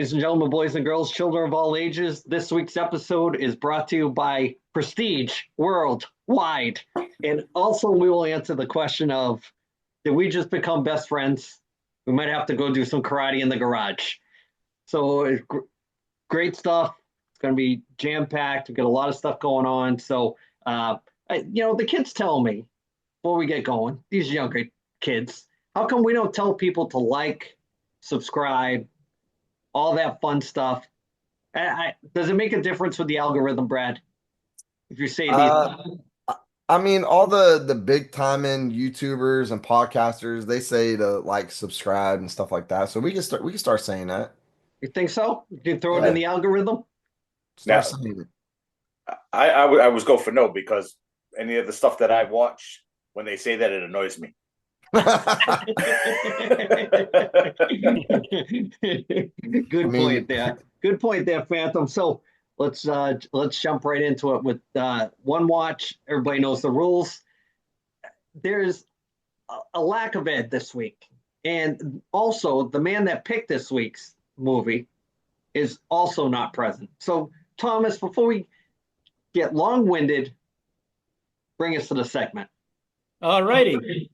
Ladies and gentlemen, boys and girls, children of all ages, this week's episode is brought to you by Prestige Worldwide. And also, we will answer the question of, did we just become best friends? We might have to go do some karate in the garage. So, great stuff. It's going to be jam-packed. We've got a lot of stuff going on. So, the kids tell me, before we get going, these younger kids, how come we don't tell people to like, subscribe, all that fun stuff? Does it make a difference with the algorithm, Brad? If you say these, I mean, all the big time in YouTubers and podcasters, they say to like subscribe and stuff like that. So we can start saying that. you think so? You can throw it in Yeah, the algorithm. start Now, saying I was go for no because any of the stuff that I watch, when they say that, it annoys me. it. I Good point mean, there. Good point there, Phantom. So let's jump right into it with one watch. Everybody knows the rules. There's a lack of Ed this week, and also the man that picked this week's movie is also not present. So Thomas, before we get long-winded, bring us to the segment. All righty.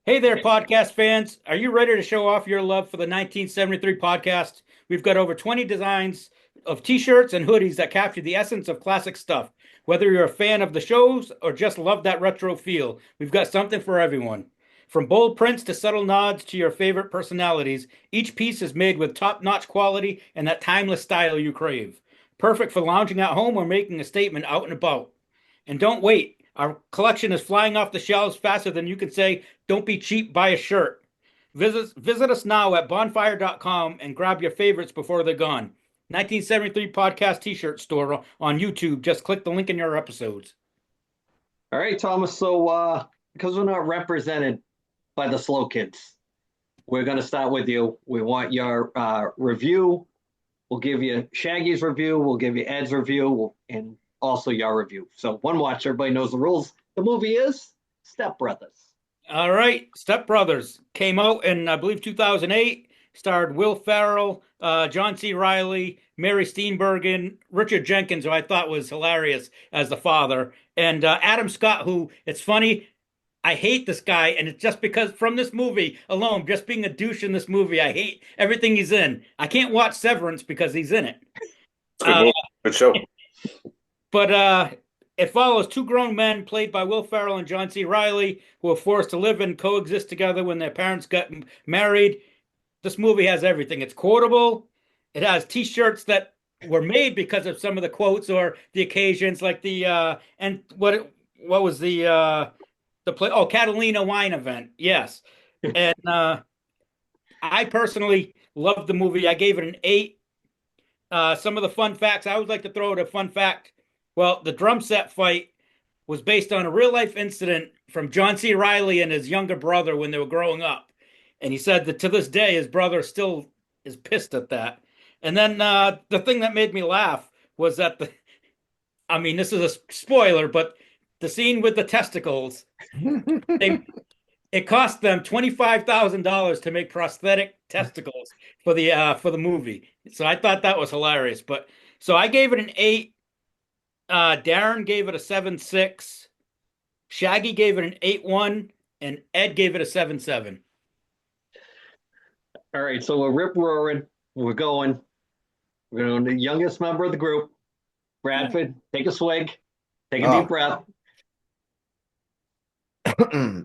Hey there, podcast fans. Are you ready to show off your love for the 1973 podcast? We've got over 20 designs of t-shirts and hoodies that capture the essence of classic stuff. Whether you're a fan of the shows or just love that retro feel, we've got something for everyone. From bold prints to subtle nods to your favorite personalities, each piece is made with top-notch quality and that timeless style you crave. Perfect for lounging at home or making a statement out and about. And don't wait. Our collection is flying off the shelves faster than you can say, don't be cheap, buy a shirt. Visit us now at bonfire.com and grab your favorites before they're gone. 1973 Podcast T-shirt store on YouTube. Just click the link in your episodes. All right, Thomas. So because we're not represented by the slow kids, we're going to start with you. We want your review. We'll give you Shaggy's review. We'll give you Ed's review, and also your review. So one watch, everybody knows the rules. The movie is Step Brothers. All right, Step Brothers came out in, I believe, 2008. Starred Will Ferrell, John C. Riley, Mary Steenburgen, Richard Jenkins, who I thought was hilarious as the father, and Adam Scott, who, it's funny, I hate this guy, and it's just because from this movie alone, just being a douche in this movie, I hate everything he's in. I can't watch Severance because he's in it. It's a good Uh, movie, good show. but it follows two grown men played by Will Ferrell and John C. Riley who are forced to live and coexist together when their parents got married. This movie has everything. It's quotable. It has T-shirts that were made because of some of the quotes or the occasions, like the and what was the play? Oh, Catalina Wine event. Yes, and I personally loved the movie. I gave it an 8. Some of the fun facts I would like to throw out a fun fact. Well, the drum set fight was based on a real life incident from John C. Riley and his younger brother when they were growing up. And he said that to this day, his brother still is pissed at that. And then the thing that made me laugh was that I mean, this is a spoiler, but the scene with the testicles, they, it cost them $25,000 to make prosthetic testicles for the movie. So I thought that was hilarious. But so I gave it an 8. Darren gave it a 7.6. Shaggy gave it an 8.1, and Ed gave it a 7.7. All right, so we're rip roaring. We're going. We're going to the youngest member of the group, Bradford. Take a swig. Take a deep oh breath.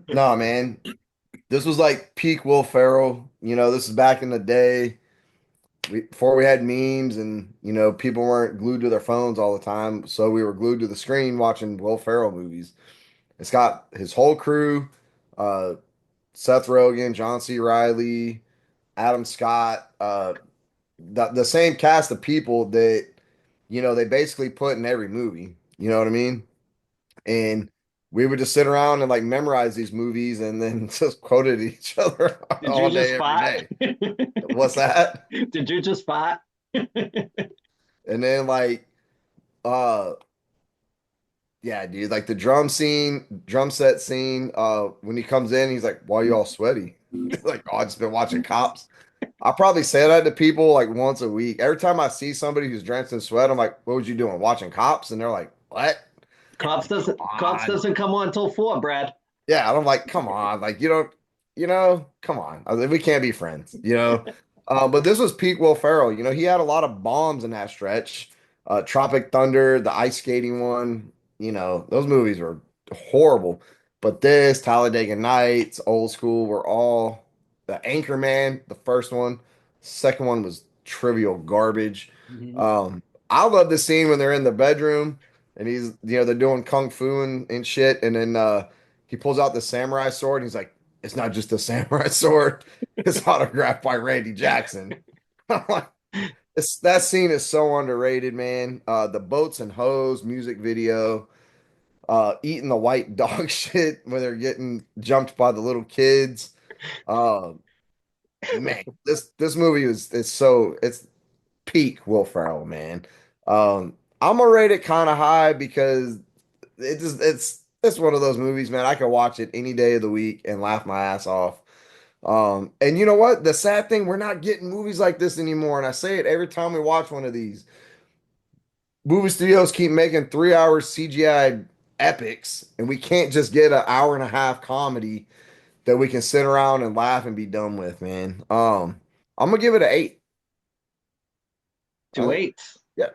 no, man, this was like peak Will Ferrell. This is back in the day before we had memes and people weren't glued to their phones all the time, so we were glued to the screen watching Will Ferrell movies. It's got his whole crew, uh, Seth Rogen, John C. Riley, Adam Scott, the same cast of people that they basically put in every movie. You know what I mean? And we would just sit around and like memorize these movies and then just quote at each other Did you all just day, every spot? day. What's that? Did you just spot? And then like, uh, yeah, dude, like the drum set scene, when he comes in, he's like, "Why are you all sweaty?" Like, "Oh, I just been watching Cops." I probably say that to people like once a week. Every time I see somebody who's drenched in sweat, I'm like, "What was you doing? Watching Cops?" And they're like, "What?" Cops On. doesn't come on until 4, Brad. Yeah, and I'm like, "Come on, like you don't, come on. I mean, we can't be friends." But this was peak Will Ferrell. He had a lot of bombs in that stretch. Tropic Thunder, the ice skating one. Those movies were horrible. But this, Talladega Nights, Old School, were all the Anchorman, the first one. Second one was trivial garbage. Mhm. I love the scene when they're in the bedroom and they're doing kung fu and shit, and then he pulls out the samurai sword and he's like, "It's not just a samurai sword; it's autographed by Randy Jackson." I'm like, that scene is so underrated, man. The boats and hose music video, eating the white dog shit when they're getting jumped by the little kids. Uh, Man, this movie it's peak Will Ferrell, man. I'm gonna rate it kind of high because it's one of those movies, man. I can watch it any day of the week and laugh my ass off. And you know what? The sad thing, we're not getting movies like this anymore. And I say it every time we watch one of these. Movie studios keep making 3 hour CGI epics, and we can't just get an hour and a half comedy that we can sit around and laugh and be done with, man. I'm gonna give it an 8. Two eights. Yeah.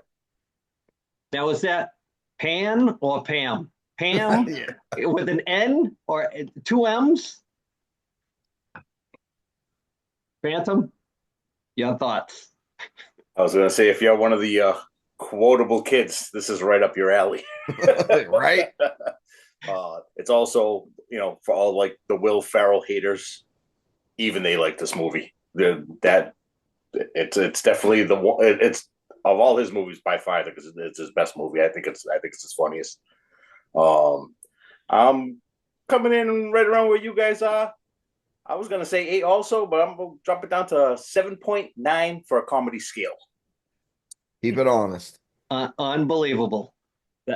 Now, is that Pan or Pam? Pam Yeah. with an N or two M's? Phantom, your thoughts? I was going to say, if you're one of the quotable kids, this is right up your alley. Right? It's also, for all like the Will Ferrell haters, even they like this movie. It's definitely it's of all his movies by far. Because it's his best movie. I think it's his funniest. I'm coming in right around where you guys are. I was gonna say 8 also, but I'm gonna drop it down to 7.9 for a comedy scale. Keep it honest. Unbelievable.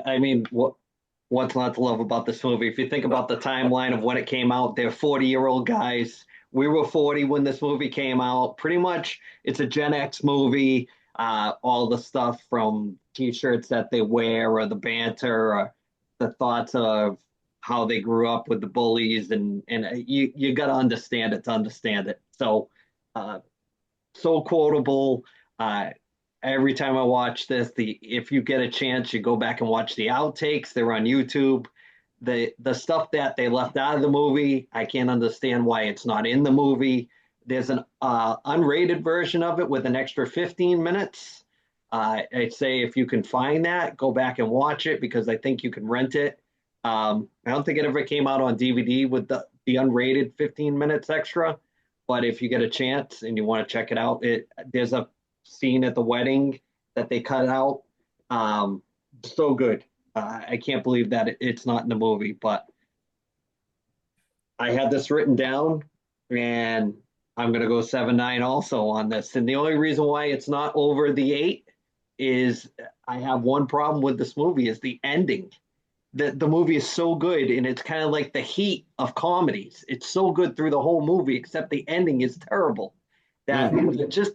I mean, what's not to love about this movie? If you think about the timeline of when it came out, they're 40-year-old guys. We were 40 when this movie came out. Pretty much, it's a Gen X movie. All the stuff from T-shirts that they wear, or the banter, or the thoughts of how they grew up with the bullies, and you got to understand it to understand it. So, so quotable. Uh, every time I watch this, if you get a chance, you go back and watch the outtakes. They're on YouTube. The stuff that they left out of the movie, I can't understand why it's not in the movie. There's an unrated version of it with an extra 15 minutes. I'd say if you can find that, go back and watch it, because I think you can rent it. I don't think it ever came out on DVD with the unrated 15 minutes extra. But if you get a chance and you want to check it out, there's a scene at the wedding that they cut out. So good. I can't believe that it's not in the movie, but I had this written down, and I'm going to go 7.9 also on this. And the only reason why it's not over the 8 is I have one problem with this movie is the ending. The movie is so good, and it's kind of like the Heat of comedies. It's so good through the whole movie, except the ending is terrible. That just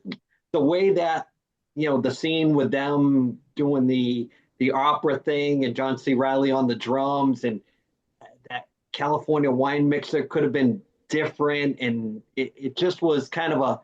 the way that the scene with them doing the opera thing and John C. Reilly on the drums, and that California Wine Mixer could have been different, and it just was kind of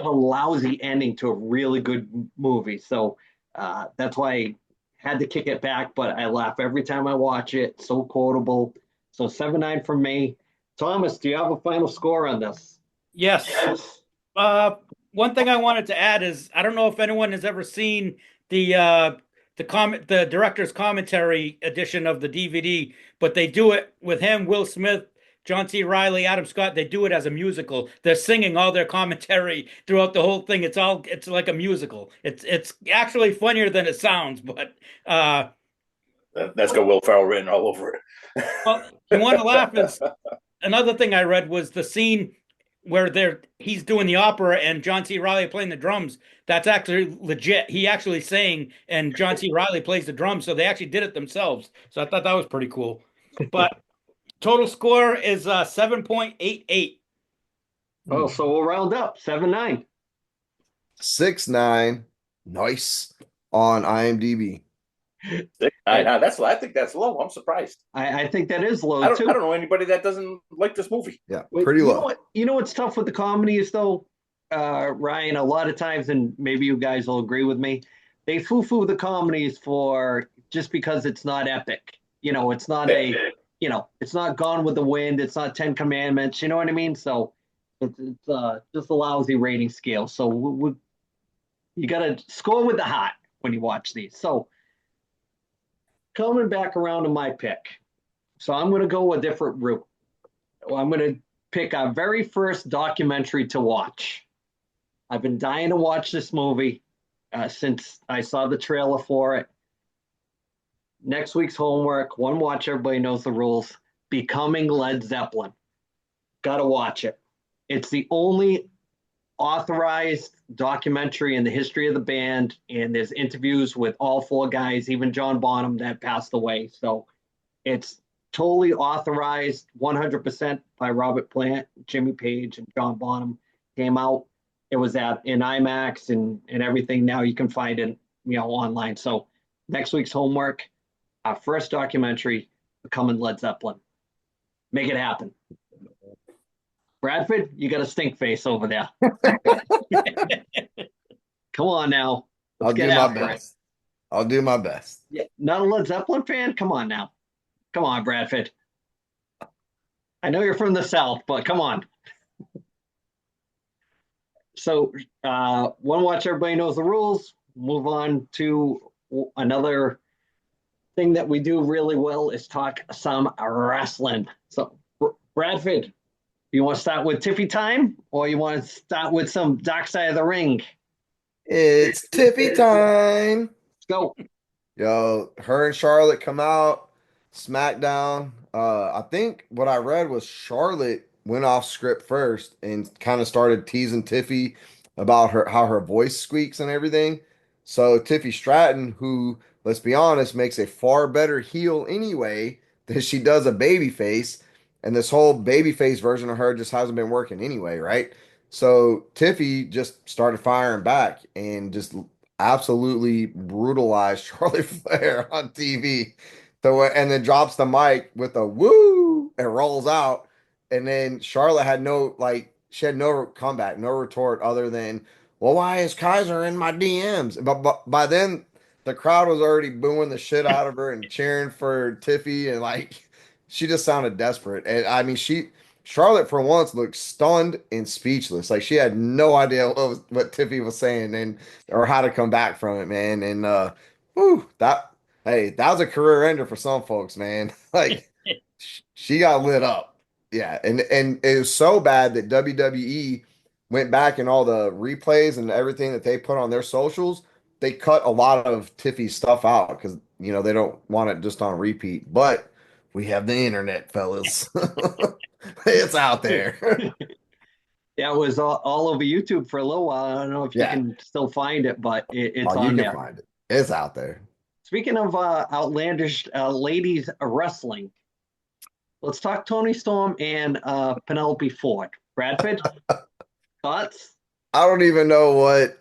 a lousy ending to a really good movie. So that's why I had to kick it back, but I laugh every time I watch it. So quotable. So 7.9 from me. Thomas, do you have a final score on this? Yes. One thing I wanted to add is I don't know if anyone has ever seen the director's commentary edition of the DVD, but they do it with him, Will Smith, John C. Reilly, Adam Scott. They do it as a musical. They're singing all their commentary throughout the whole thing. It's like a musical. It's actually funnier than it sounds, but That's got Will Ferrell written all over it. well, you want to laugh is another thing I read was the scene where he's doing the opera and John C. Reilly playing the drums. That's actually legit. He actually sang and John C. Reilly plays the drums, so they actually did it themselves. So I thought that was pretty cool. But total score is 7.88. Oh, so we'll round up 7-9. 6.9. Nice on IMDb. I think that's low. I'm surprised. I think that is low I too. don't know anybody that doesn't like this movie. Yeah, Wait, pretty you low. know what? You know what's tough with the comedies though, Ryan. A lot of times, and maybe you guys will agree with me, they foo-foo the comedies for just because it's not epic. It's not it's not Gone with the Wind. It's not Ten Commandments. You know what I mean? So it's just a lousy rating scale. So you got to score with the heart when you watch these. So coming back around to my pick. So I'm going to go a different route. I'm going to pick our very first documentary to watch. I've been dying to watch this movie since I saw the trailer for it. Next week's homework, one watch, everybody knows the rules. Becoming Led Zeppelin. Got to watch it. It's the only authorized documentary in the history of the band, and there's interviews with all four guys, even John Bonham that passed away. So it's totally authorized 100% by Robert Plant, Jimmy Page, and John Bonham. Came out. It was in IMAX and everything. Now you can find it online. So next week's homework, our first documentary, Becoming Led Zeppelin. Make it happen. Bradford, you got a stink face over there. Come on now. I'll do my best. I'll do my best. Yeah, not a Led Zeppelin fan? Come on now. Come on, Bradford. I know you're from the South, but come on. So, one watch, everybody knows the rules. Move on to another thing that we do really well is talk some wrestling. So, Bradford, you want to start with Tiffy time, or you want to start with some Dark Side of the Ring? It's Tiffy time. Let's go. Yo, her and Charlotte come out, SmackDown. I think what I read was Charlotte went off script first and kind of started teasing Tiffy about how her voice squeaks and everything. So Tiffy Stratton, who, let's be honest, makes a far better heel anyway than she does a baby face. And this whole babyface version of her just hasn't been working anyway, right? So Tiffy just started firing back and just absolutely brutalized Charlotte Flair on TV. And then drops the mic with a woo and rolls out. And then Charlotte had she had no comeback, no retort other than, well, why is Kaiser in my DMs? But by then, the crowd was already booing the shit out of her and cheering for Tiffy. And she just sounded desperate. And I mean, Charlotte for once looked stunned and speechless. Like she had no idea what Tiffy was saying or how to come back from it, man. And that was a career ender for some folks, man. She got lit up. Yeah, and it was so bad that WWE went back and all the replays and everything that they put on their socials, they cut a lot of Tiffy's stuff out because they don't want it just on repeat. But we have the internet, fellas. It's out there. Yeah, it was all over YouTube for a little while. I don't know if you can still find it, but it's on you there. can find it. It's out there. Speaking of outlandish ladies wrestling, let's talk Tony Storm and Penelope Ford. Bradford, thoughts? I don't even know what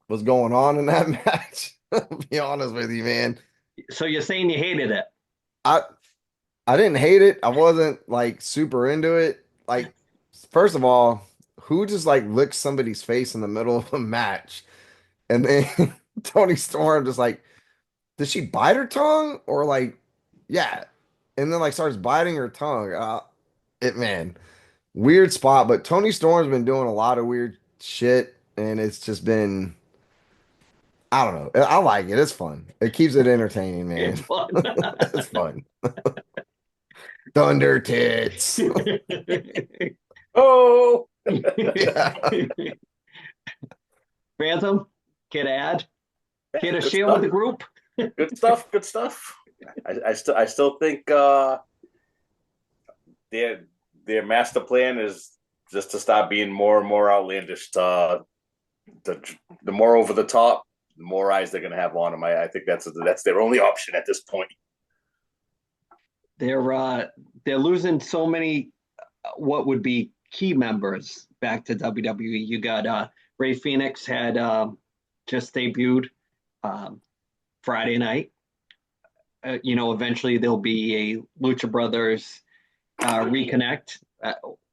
was going on in that match. I'll be honest with you, man. So you're saying you hated it? I didn't hate it. I wasn't super into it. First of all, who just licks somebody's face in the middle of a match? And then Tony Storm just did she bite her tongue or yeah. And then starts biting her tongue. Man, weird spot. But Tony Storm's been doing a lot of weird shit, and it's just been, I don't know. I like it. It's fun. It keeps it entertaining, man. It's fun. It's fun. Thunder tits. Oh, Yeah. Phantom, care to add? Care to good share stuff. with the group? Good stuff. Good stuff. I still think their master plan is just to stop being more and more outlandish. The more over the top, the more eyes they're going to have on them. I think that's their only option at this point. They're losing so many what would be key members back to WWE. You got Ray Phoenix had just debuted Friday night. Eventually there'll be a Lucha Brothers reconnect.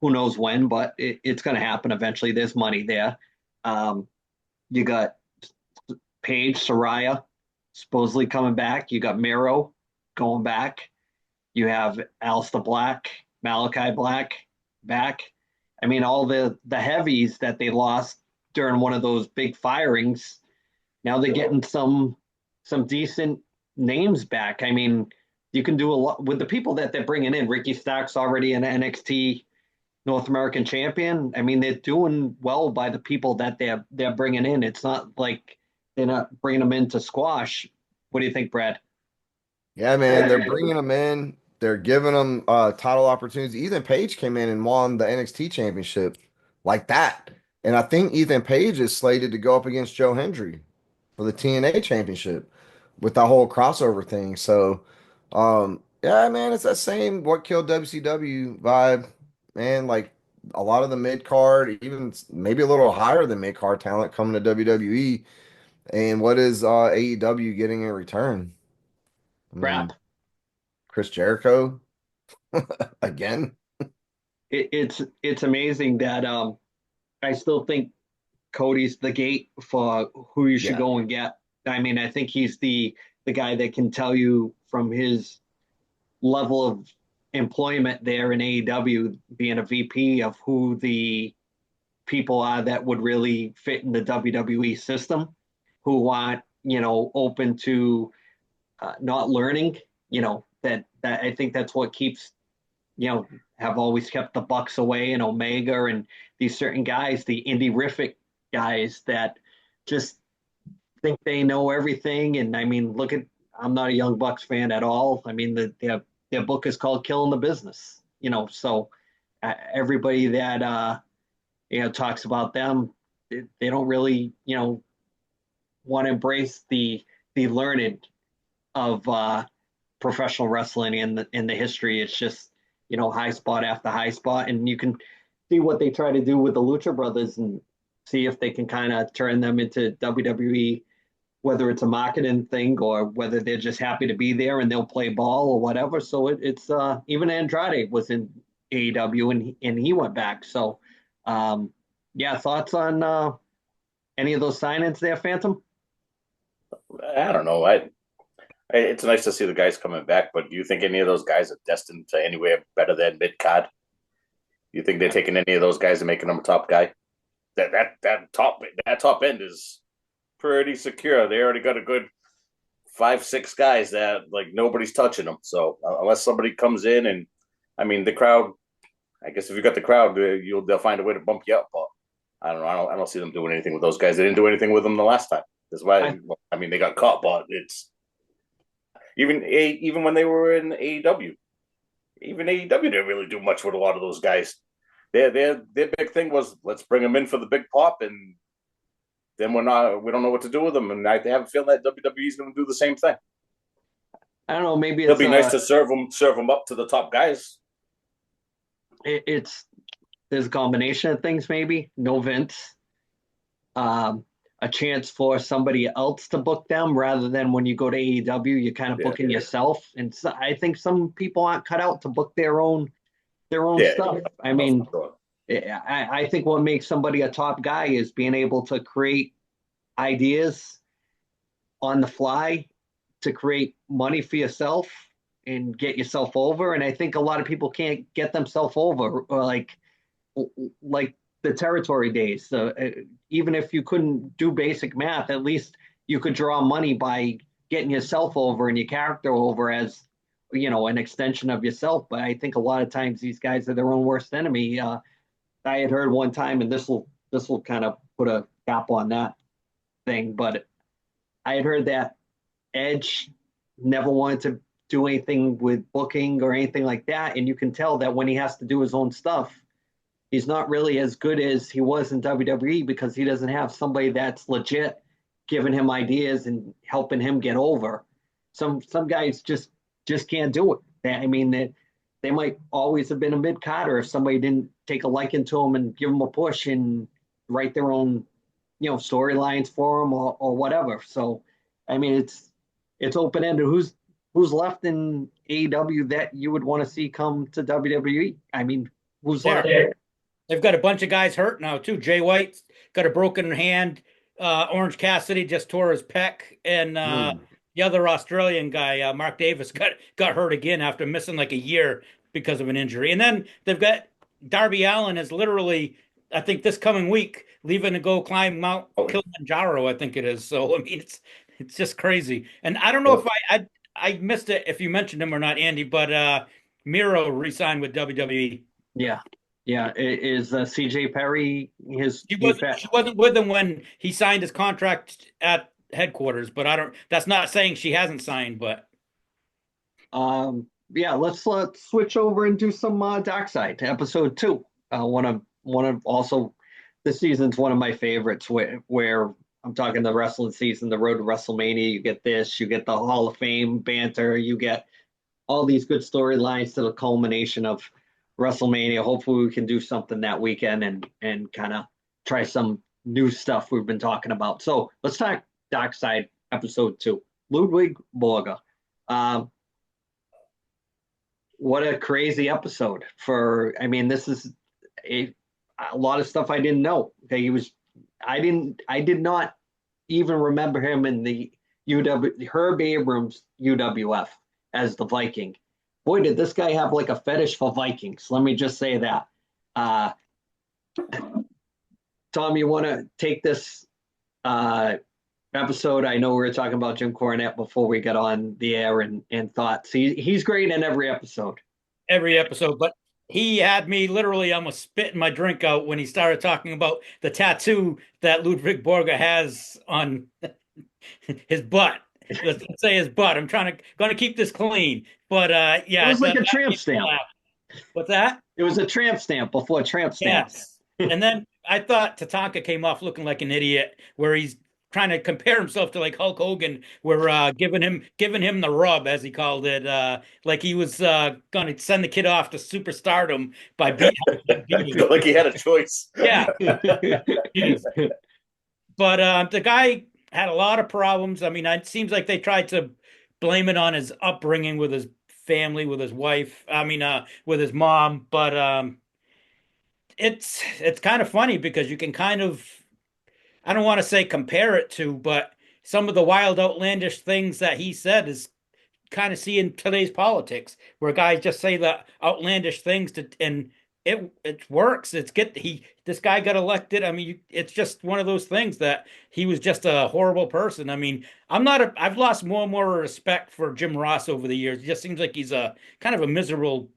Who knows when, but it's going to happen eventually. There's money there. You got Paige Saraya supposedly coming back. You got Miro going back. You have Aleister Black, Malachi Black back. I mean, all the heavies that they lost during one of those big firings, now they're getting some decent names back. I mean, you can do a lot with the people that they're bringing in. Ricky Stark's already an NXT North American champion. I mean, they're doing well by the people that they're bringing in. It's not like they're not bringing them in to squash. What do you think, Brad? Yeah, man, they're bringing them in. They're giving them title opportunities. Ethan Page came in and won the NXT championship like that. And I think Ethan Page is slated to go up against Joe Hendry for the TNA championship with that whole crossover thing. So, yeah, man, it's that same what killed WCW vibe, man. Like a lot of the mid card, even maybe a little higher than mid card talent coming to WWE. And what is AEW getting in return? I Crap. mean, Chris Jericho again. It's amazing that I still think Cody's the gate for who you should Yeah. go and get. I mean, I think he's the guy that can tell you from his level of employment there in AEW, being a VP, of who the people are that would really fit in the WWE system, who aren't, open to not learning. That I think that's what keeps, have always kept the Bucks away, and Omega and these certain guys, the indie-rific guys that just think they know everything. And I mean, I'm not a Young Bucks fan at all. I mean, their book is called Killing the Business, so everybody that, talks about them, they don't really, want to embrace the learning of professional wrestling in the history. It's just, high spot after high spot. And you can see what they try to do with the Lucha Brothers and see if they can kind of turn them into WWE, whether it's a marketing thing or whether they're just happy to be there and they'll play ball or whatever. So it's even Andrade was in AEW and he went back. So yeah, thoughts on any of those signings there, Phantom? I don't know. It's nice to see the guys coming back, but do you think any of those guys are destined to anywhere better than mid card? You think they're taking any of those guys and making them a top guy? That top end is pretty secure. They already got a good 5-6 guys that like nobody's touching them. So unless somebody comes in and, I mean, the crowd, I guess if you got the crowd, they'll find a way to bump you up. But I don't know. I don't see them doing anything with those guys. They didn't do anything with them the last time. That's why. I mean, they got caught, but it's even when they were in AEW, even AEW didn't really do much with a lot of those guys. Their big thing was let's bring them in for the big pop, and then we don't know what to do with them. And I have a feeling that WWE is going to do the same thing. I don't know. Maybe it'll be nice to serve them up to the top guys. There's a combination of things. Maybe no Vince, a chance for somebody else to book them rather than when you go to AEW, you're kind of booking yourself. And so I think some people aren't cut out to book their own stuff. I mean, I think what makes somebody a top guy is being able to create ideas on the fly to create money for yourself and get yourself over. And I think a lot of people can't get themselves over, or like the territory days. Even if you couldn't do basic math, at least you could draw money by getting yourself over and your character over as, an extension of yourself. But I think a lot of times these guys are their own worst enemy. I had heard one time, and this will kind of put a cap on that thing, but I had heard that Edge never wanted to do anything with booking or anything like that. And you can tell that when he has to do his own stuff, he's not really as good as he was in WWE because he doesn't have somebody that's legit giving him ideas and helping him get over. Some guys just can't do it. I mean, they might always have been a mid carder if somebody didn't take a liking to them and give them a push and write their own, storylines for them or whatever. So, I mean, it's open ended. Who's left in AEW that you would want to see come to WWE? I mean, who's left? They've got a bunch of guys hurt now too. Jay White's got a broken hand. Orange Cassidy just tore his pec, and the other Australian guy, Mark Davis, got hurt again after missing like a year because of an injury. And then they've got Darby Allin is literally, I think, this coming week leaving to go climb Mount Kilimanjaro. I think it is. So I mean, it's just crazy. And I don't know if I missed it if you mentioned him or not, Andy, but Miro re-signed with WWE. Yeah. Yeah, is CJ Perry She wasn't with him when he signed his contract at headquarters, but I don't. That's not saying she hasn't signed, but yeah, let's switch over and do some Dark Side to episode 2. One of also this season's one of my favorites where I'm talking the wrestling season, the road to WrestleMania. You get this, you get the Hall of Fame banter, you get all these good storylines to the culmination of WrestleMania. Hopefully we can do something that weekend and kind of try some new stuff we've been talking about. So let's talk Dark Side episode 2. Ludwig Borga. What a crazy episode I mean, this is a lot of stuff I didn't know. Okay, I did not even remember him in the Herb Abrams UWF as the Viking. Boy, did this guy have like a fetish for Vikings. Let me just say that. Tom, you want to take this episode? I know we were talking about Jim Cornette before we got on the air and thoughts. He's great in every episode. Every episode, but he had me literally almost spitting my drink out when he started talking about the tattoo that Ludwig Borga has on his butt. Let's say his butt. I'm going to keep this clean, but yeah, it was like a tramp stamp. What's that? It was a tramp stamp before tramp stamps. Yes. And then I thought Tatanka came off looking like an idiot, where he's trying to compare himself to like Hulk Hogan. We're giving him the rub, as he called it, like he was going to send the kid off to superstardom by beating like he had a choice. Yeah. But the guy had a lot of problems. I mean, it seems like they tried to blame it on his upbringing with his family, with his wife. I mean, with his mom. But it's kind of funny because you can kind of, I don't want to say compare it to, but some of the wild, outlandish things that he said is kind of see in today's politics, where guys just say the outlandish things and it works. This guy got elected. I mean, it's just one of those things that he was just a horrible person. I mean, I've lost more and more respect for Jim Ross over the years. It just seems like he's a kind of a miserable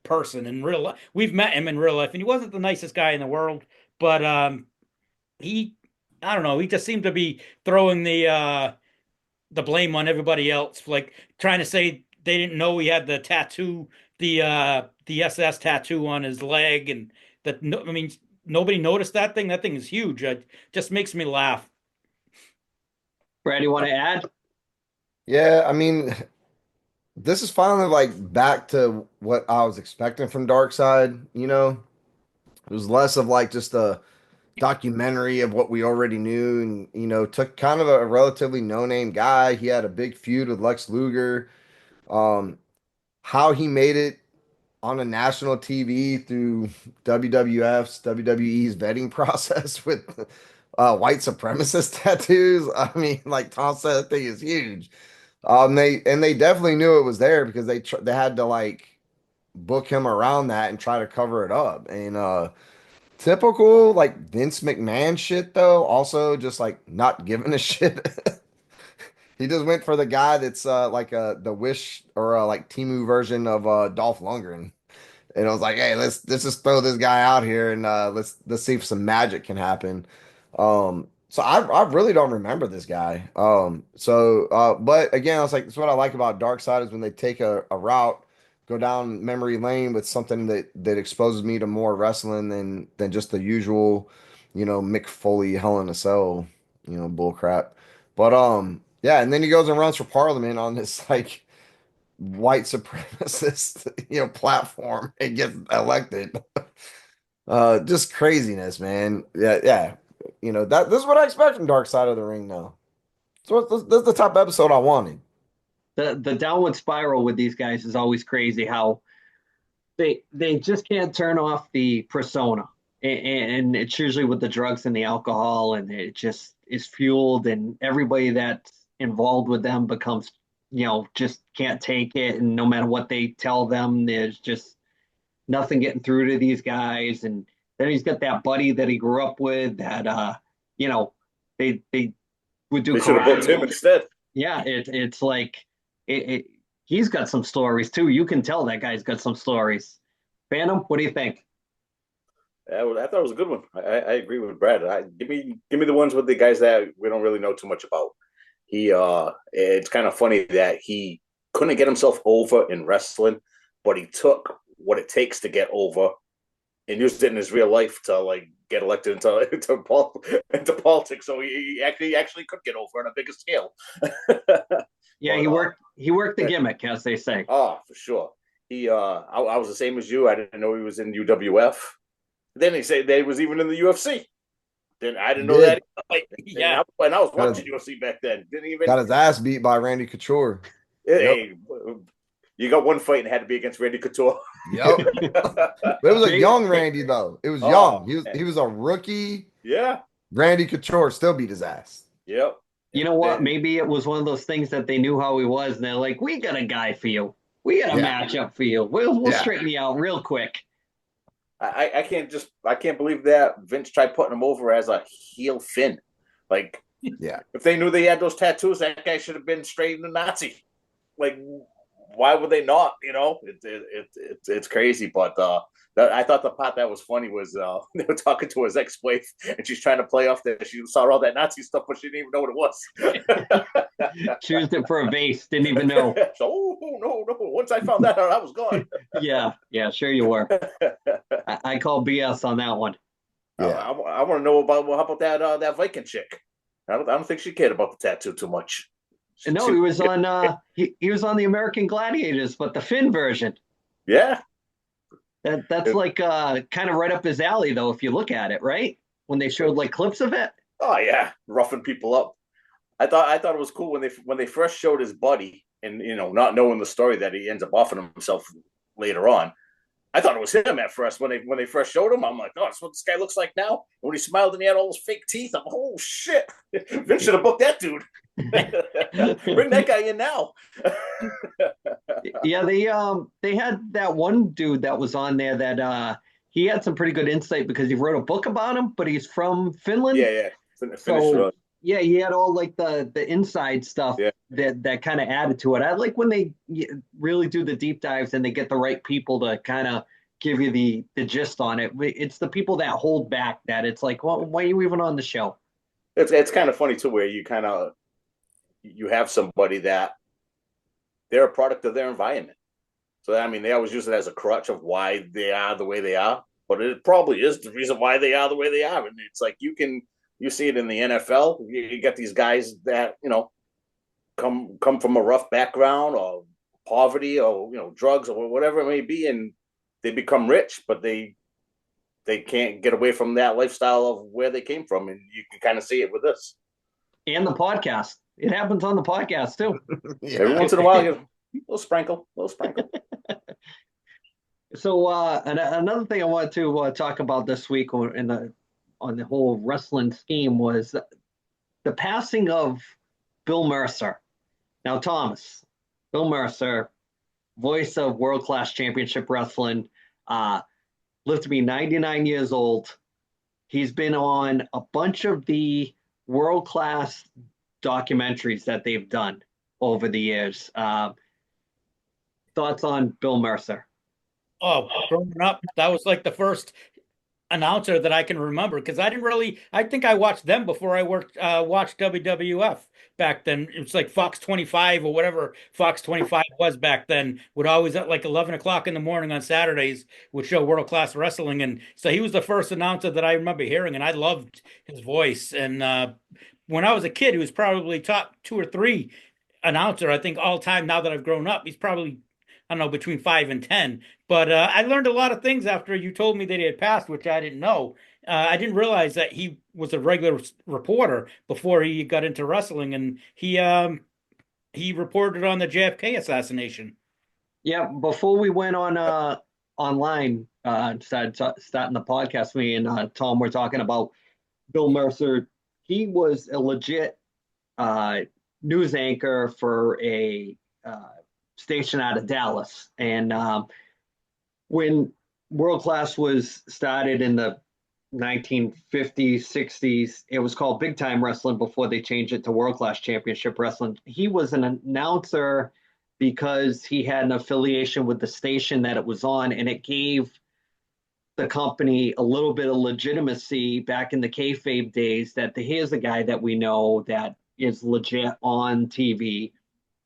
person in real life. We've met him in real life, and he wasn't the nicest guy in the world, but I don't know, he just seemed to be throwing the blame on everybody else, like trying to say they didn't know he had the tattoo, the SS tattoo on his leg, and that I mean, nobody noticed that thing. That thing is huge. It just makes me laugh. Brad, you want to add? Yeah, I mean, this is finally like back to what I was expecting from Dark Side. It was less of like just a documentary of what we already knew, and took kind of a relatively no-name guy. He had a big feud with Lex Luger. How he made it on a national TV through WWE's vetting process with white supremacist tattoos. I mean, like Tom said, that thing is huge. They definitely knew it was there because they had to like book him around that and try to cover it up. And typical like Vince McMahon shit though, also just like not giving a shit. He just went for the guy that's like the Wish or like Timu version of Dolph Lundgren. And I was like, hey, let's just throw this guy out here and let's see if some magic can happen. So I really don't remember this guy. But again, I was like, that's what I like about Dark Side is when they take a route, go down memory lane with something that exposes me to more wrestling than just the usual, Mick Foley Hell in a Cell, bull crap. But yeah, and then he goes and runs for Parliament on this like white supremacist, platform and gets elected. Just craziness, man. Yeah, yeah. This is what I expect from Dark Side of the Ring now. So this is the type of episode I wanted. The downward spiral with these guys is always crazy. How they just can't turn off the persona, and it's usually with the drugs and the alcohol, and it just is fueled, and everybody that's involved with them becomes, just can't take it, and no matter what they tell them, there's just nothing getting through to these guys. And then he's got that buddy that he grew up with that they would do They should have booked him karate. instead. Yeah, it's like he's got some stories too. You can tell that guy's got some stories. Phantom, what do you think? I thought it was a good one. I agree with Brad. Give me the ones with the guys that we don't really know too much about. It's kind of funny that he couldn't get himself over in wrestling, but he took what it takes to get over and used it in his real life to like get elected into politics. So he actually could get over on a bigger scale. Yeah, he worked the gimmick, as they say. Oh, for sure. I was the same as you. I didn't know he was in UWF. Then they say that he was even in the UFC. Then I didn't know that. Yeah, and I was watching UFC back then. Didn't even Got his ass beat by Randy Couture. Hey, you got one fight and had to be against Randy Couture. Yep. But it was a young Randy though. It was young. He was a rookie. Yeah. Randy Couture still beat his ass. Yep. You know what? Maybe it was one of those things that they knew how he was, and they're like, "We got a guy for you. We got a matchup for you. We'll straighten you out real quick." I can't believe that Vince tried putting him over as a heel Finn. Like, if they knew they had those tattoos, that guy should have been straight in the Nazi. Like, why would they not? It's crazy. But I thought the part that was funny was they were talking to his ex-wife, and she's trying to play off that she saw all that Nazi stuff, but she didn't even know what it was. She used it for a vase, didn't even know. So, no. Once I found that out, I was gone. Yeah, sure you were. I call BS on that one. Yeah. I want to know how about that Viking chick? I don't think she cared about the tattoo too much. No, he was on he was on the American Gladiators, but the Finn version. Yeah. That's like kind of right up his alley though, if you look at it, right? When they showed like clips of it. Oh yeah, roughing people up. I thought it was cool when they first showed his buddy, and not knowing the story that he ends up offing himself later on. I thought it was him at first when they first showed him. I'm like, oh, that's what this guy looks like now. And when he smiled and he had all those fake teeth, I'm like, oh shit, Vince should have booked that dude. Bring that guy in now. Yeah, they had that one dude that was on there that he had some pretty good insight because he wrote a book about him, but he's from Finland. Yeah. So, yeah, he had all like the inside stuff that kind of added to it. I like when they really do the deep dives and they get the right people to kind of give you the gist on it. It's the people that hold back that it's like, well, why are you even on the show? It's kind of funny too, where you have somebody that they're a product of their environment. So I mean, they always use it as a crutch of why they are the way they are, but it probably is the reason why they are the way they are. And it's like you see it in the NFL. You get these guys that come from a rough background or poverty or drugs or whatever it may be, and they become rich, but they can't get away from that lifestyle of where they came from, and you can kind of see it with this. And the podcast. It happens on the podcast too. Every once in a while, a little sprinkle. So another thing I wanted to talk about this week on the whole wrestling scheme was the passing of Bill Mercer. Now, Thomas, Bill Mercer, voice of World Class Championship Wrestling, lived to be 99 years old. He's been on a bunch of the World Class documentaries that they've done over the years. Thoughts on Bill Mercer? Oh, growing up, that was like the first announcer that I can remember because I think I watched them before I watched WWF back then. It was like Fox 25 or whatever Fox 25 was back then, would always at like 11 o'clock in the morning on Saturdays would show World Class Wrestling. And so he was the first announcer that I remember hearing, and I loved his voice. And when I was a kid, he was probably top 2 or 3 announcer. I think all time now that I've grown up, he's probably, I don't know, between 5 and 10. But I learned a lot of things after you told me that he had passed, which I didn't know. I didn't realize that he was a regular reporter before he got into wrestling, and he reported on the JFK assassination. Yeah, before we went on online, starting the podcast, me and Tom were talking about Bill Mercer. He was a legit uh, news anchor for a station out of Dallas. And when World Class was started in the 1950s, 60s, it was called Big Time Wrestling before they changed it to World Class Championship Wrestling. He was an announcer because he had an affiliation with the station that it was on, and it gave the company a little bit of legitimacy back in the kayfabe days that here's a guy that we know that is legit on TV,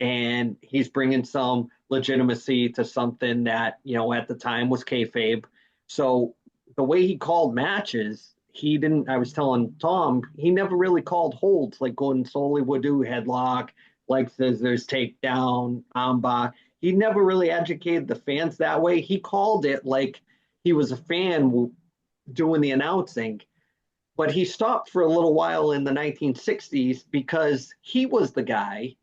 and he's bringing some legitimacy to something that at the time was kayfabe. So the way he called matches, he didn't. I was telling Tom, he never really called holds like Gordon Soley would do, headlock, like scissors, takedown, armbar. He never really educated the fans that way. He called it like he was a fan doing the announcing. But he stopped for a little while in the 1960s because he was the guy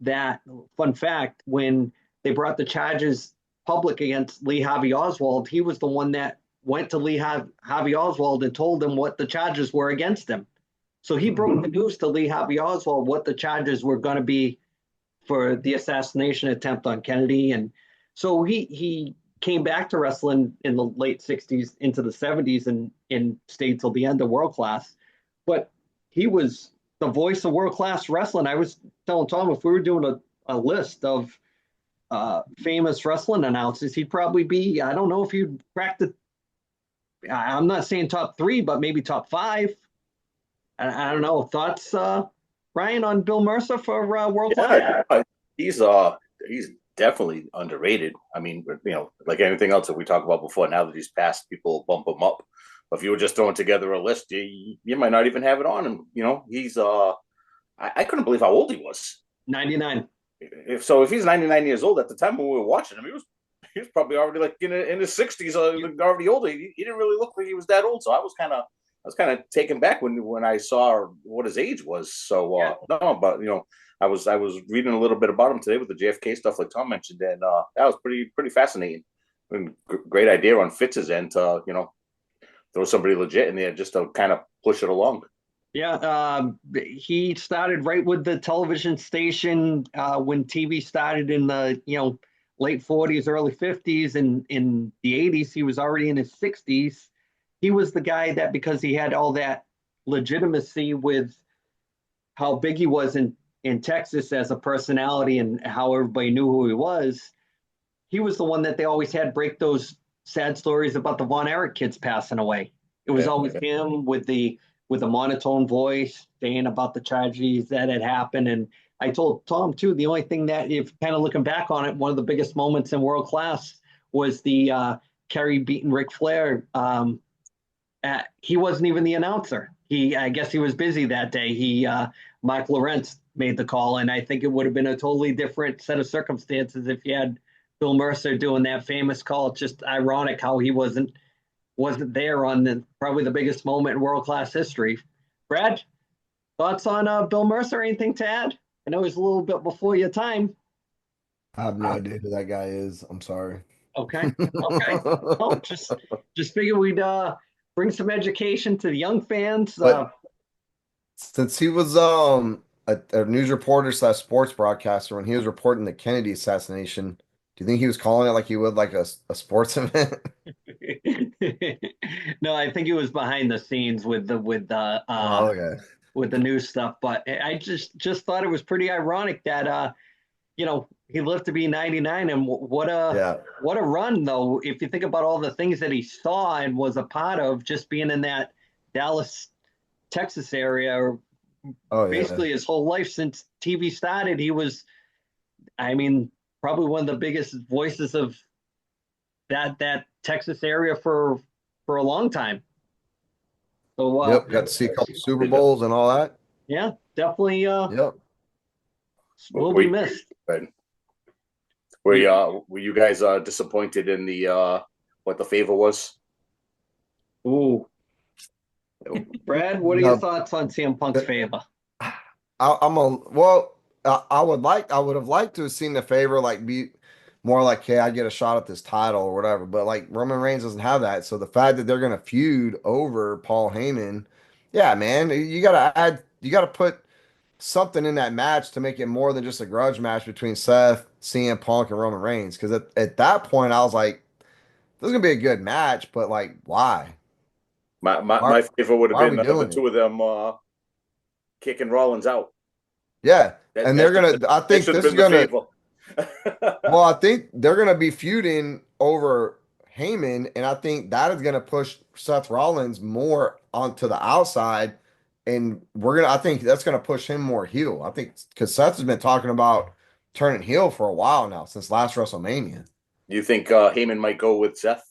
that, fun fact, when they brought the charges public against Lee Harvey Oswald, he was the one that went to Lee Harvey Oswald and told him what the charges were against him. So he broke the news to Lee Harvey Oswald what the charges were going to be for the assassination attempt on Kennedy. And so he came back to wrestling in the late 60s into the 70s and stayed till the end of World Class. But he was the voice of World Class wrestling. I was telling Tom, if we were doing a list of famous wrestling announcers, he'd probably be, I don't know if he'd crack I'm not saying top 3, but maybe top 5. I don't know. Thoughts, Ryan, on Bill Mercer for World Class? Yeah, he's definitely underrated. I mean, like anything else that we talked about before, now that he's passed, people bump him up. But if you were just throwing together a list, you might not even have it on him. He's I couldn't believe how old he was. 99. If he's 99 years old at the time when we were watching him, he was probably already like in his 60s, already older. He didn't really look like he was that old. So I was kind of taken back when I saw what his age was. So no, but I was reading a little bit about him today with the JFK stuff, like Tom mentioned, and that was pretty fascinating. I mean, great idea on Fitz's end to throw somebody legit in there just to kind of push it along. Yeah, he started right with the television station when TV started in the late 40s, early 50s, and in the 80s he was already in his 60s. He was the guy that, because he had all that legitimacy with how big he was in Texas as a personality and how everybody knew who he was the one that they always had break those sad stories about the Von Erich kids passing away. It was always him with the monotone voice saying about the tragedies that had happened. And I told Tom too, the only thing that, if kind of looking back on it, one of the biggest moments in World Class was the Kerry beating Ric Flair. He wasn't even the announcer. I guess he was busy that day. Mark Lawrence made the call, and I think it would have been a totally different set of circumstances if you had Bill Mercer doing that famous call. It's just ironic how he wasn't there on probably the biggest moment in World Class history. Brad, thoughts on Bill Mercer? Anything to add? I know he's a little bit before your time. I have no idea who that guy is. I'm sorry. Okay. Oh, just figured we'd bring some education to the young fans. But since he was a news reporter / sports broadcaster, when he was reporting the Kennedy assassination, do you think he was calling it like he would like a sports event? No, I think he was behind the scenes with the Okay. with the news stuff. But I just thought it was pretty ironic that he lived to be 99, and what a run though. If you think about all the things that he saw and was a part of, just being in that Dallas, Texas area, basically his whole life since TV started, he was, I mean, probably one of the biggest voices of that Texas area for a long time. So got to see a couple Super Bowls and all that. Yeah, definitely. Yep. Will be missed. Were you guys disappointed in the what the favor was? Ooh. Brad, what are your thoughts on CM Punk's favor? I would have liked to have seen the favor like be more like, hey, I get a shot at this title or whatever. But like Roman Reigns doesn't have that. So the fact that they're gonna feud over Paul Heyman, yeah, man, you gotta put something in that match to make it more than just a grudge match between Seth, CM Punk, and Roman Reigns. Because at that point, I was like, this is gonna be a good match, but like, why? My favor would have been the it? two of them kicking Rollins out. Yeah, and they're gonna. I think this is gonna. Well, I think they're gonna be feuding over Heyman, and I think that is gonna push Seth Rollins more onto the outside, and I think that's gonna push him more heel. I think because Seth has been talking about turning heel for a while now since last WrestleMania. You think Heyman might go with Seth?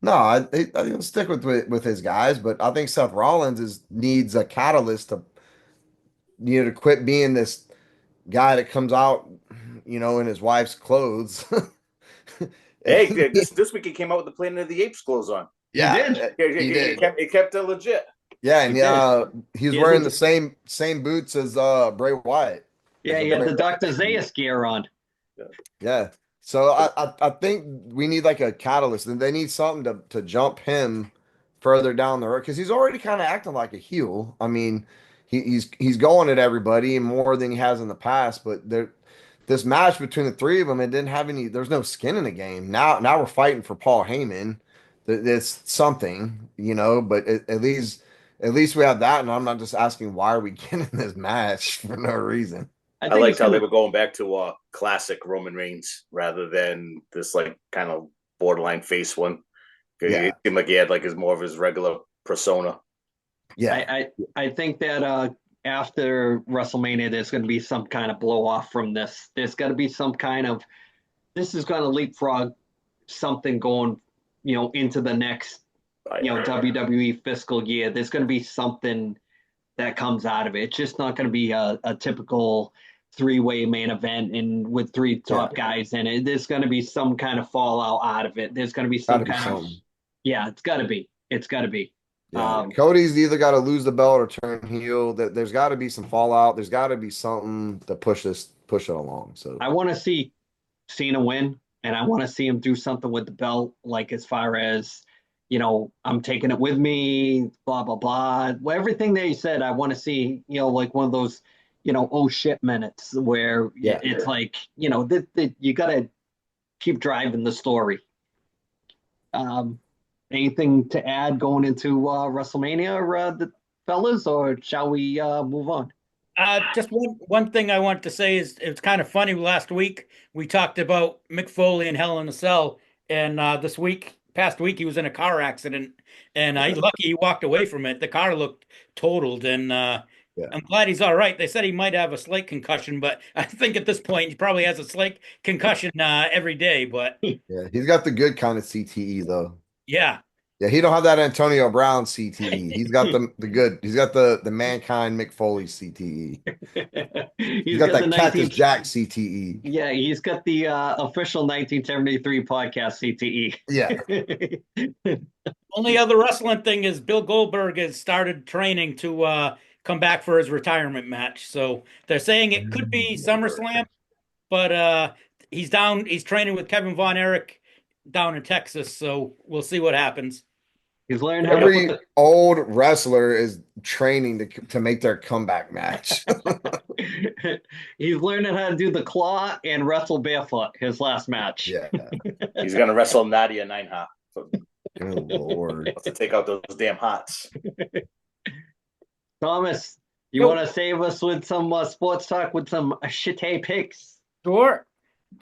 No, I think he'll stick with his guys, but I think Seth Rollins needs a catalyst to quit being this guy that comes out, in his wife's clothes. Hey, this week he came out with the Planet of the Apes clothes on. Yeah, he did. He kept it legit. Yeah, and he's wearing the same boots as Bray Wyatt. Yeah, he had the Dr. Zayas gear on. Yeah. So I think we need like a catalyst, and they need something to jump him further down the road because he's already kind of acting like a heel. I mean, he's going at everybody more than he has in the past. But this match between the three of them, it didn't have any. There's no skin in the game. Now we're fighting for Paul Heyman. It's something, But at least we have that, and I'm not just asking why are we getting this match for no reason. I liked how they were going back to classic Roman Reigns rather than this like kind of borderline face one. Yeah. It seemed like he had like more of his regular persona. Yeah, I think that after WrestleMania, there's going to be some kind of blow off from this. There's got to be some kind of this is going to leapfrog something going, into the next, WWE fiscal year. There's going to be something that comes out of it. It's just not going to be a typical three-way main event and with three top guys in it. There's going to be some kind of fallout out of it. There's going to be some kind of it's got to be. It's got to be. Yeah. Cody's either got to lose the belt or turn heel. There's got to be some fallout. There's got to be something to push it along. So I want to see Cena win, and I want to see him do something with the belt, like as far as I'm taking it with me, blah blah blah. Well, everything that he said, I want to see, like one of those, oh shit minutes where it's like, you got to keep driving the story. Anything to add going into WrestleMania, the fellas, or shall we move on? Just one thing I want to say is it's kind of funny. Last week we talked about Mick Foley and Hell in a Cell, and past week he was in a car accident, and he's lucky he walked away from it. The car looked totaled, and I'm glad he's all right. They said he might have a slight concussion, but I think at this point he probably has a slight concussion every day. But yeah, he's got the good kind of CTE though. Yeah. Yeah, he don't have that Antonio Brown CTE. He's got the good. He's got the Mankind Mick Foley CTE. he's got that Cactus Jack CTE. Yeah, he's got the official 1973 podcast CTE. Yeah. Only other wrestling thing is Bill Goldberg has started training to come back for his retirement match. So they're saying it could be SummerSlam, but he's down. He's training with Kevin Von Erich down in Texas. So we'll see what happens. He's learning every old wrestler is training to make their comeback match. He's learning how to do the claw and wrestle barefoot. His last match. Yeah, he's gonna wrestle Nadia Nighthawk. Good Lord, to take out those damn hots. Thomas, you want to save us with some sports talk with some shitty picks? Sure.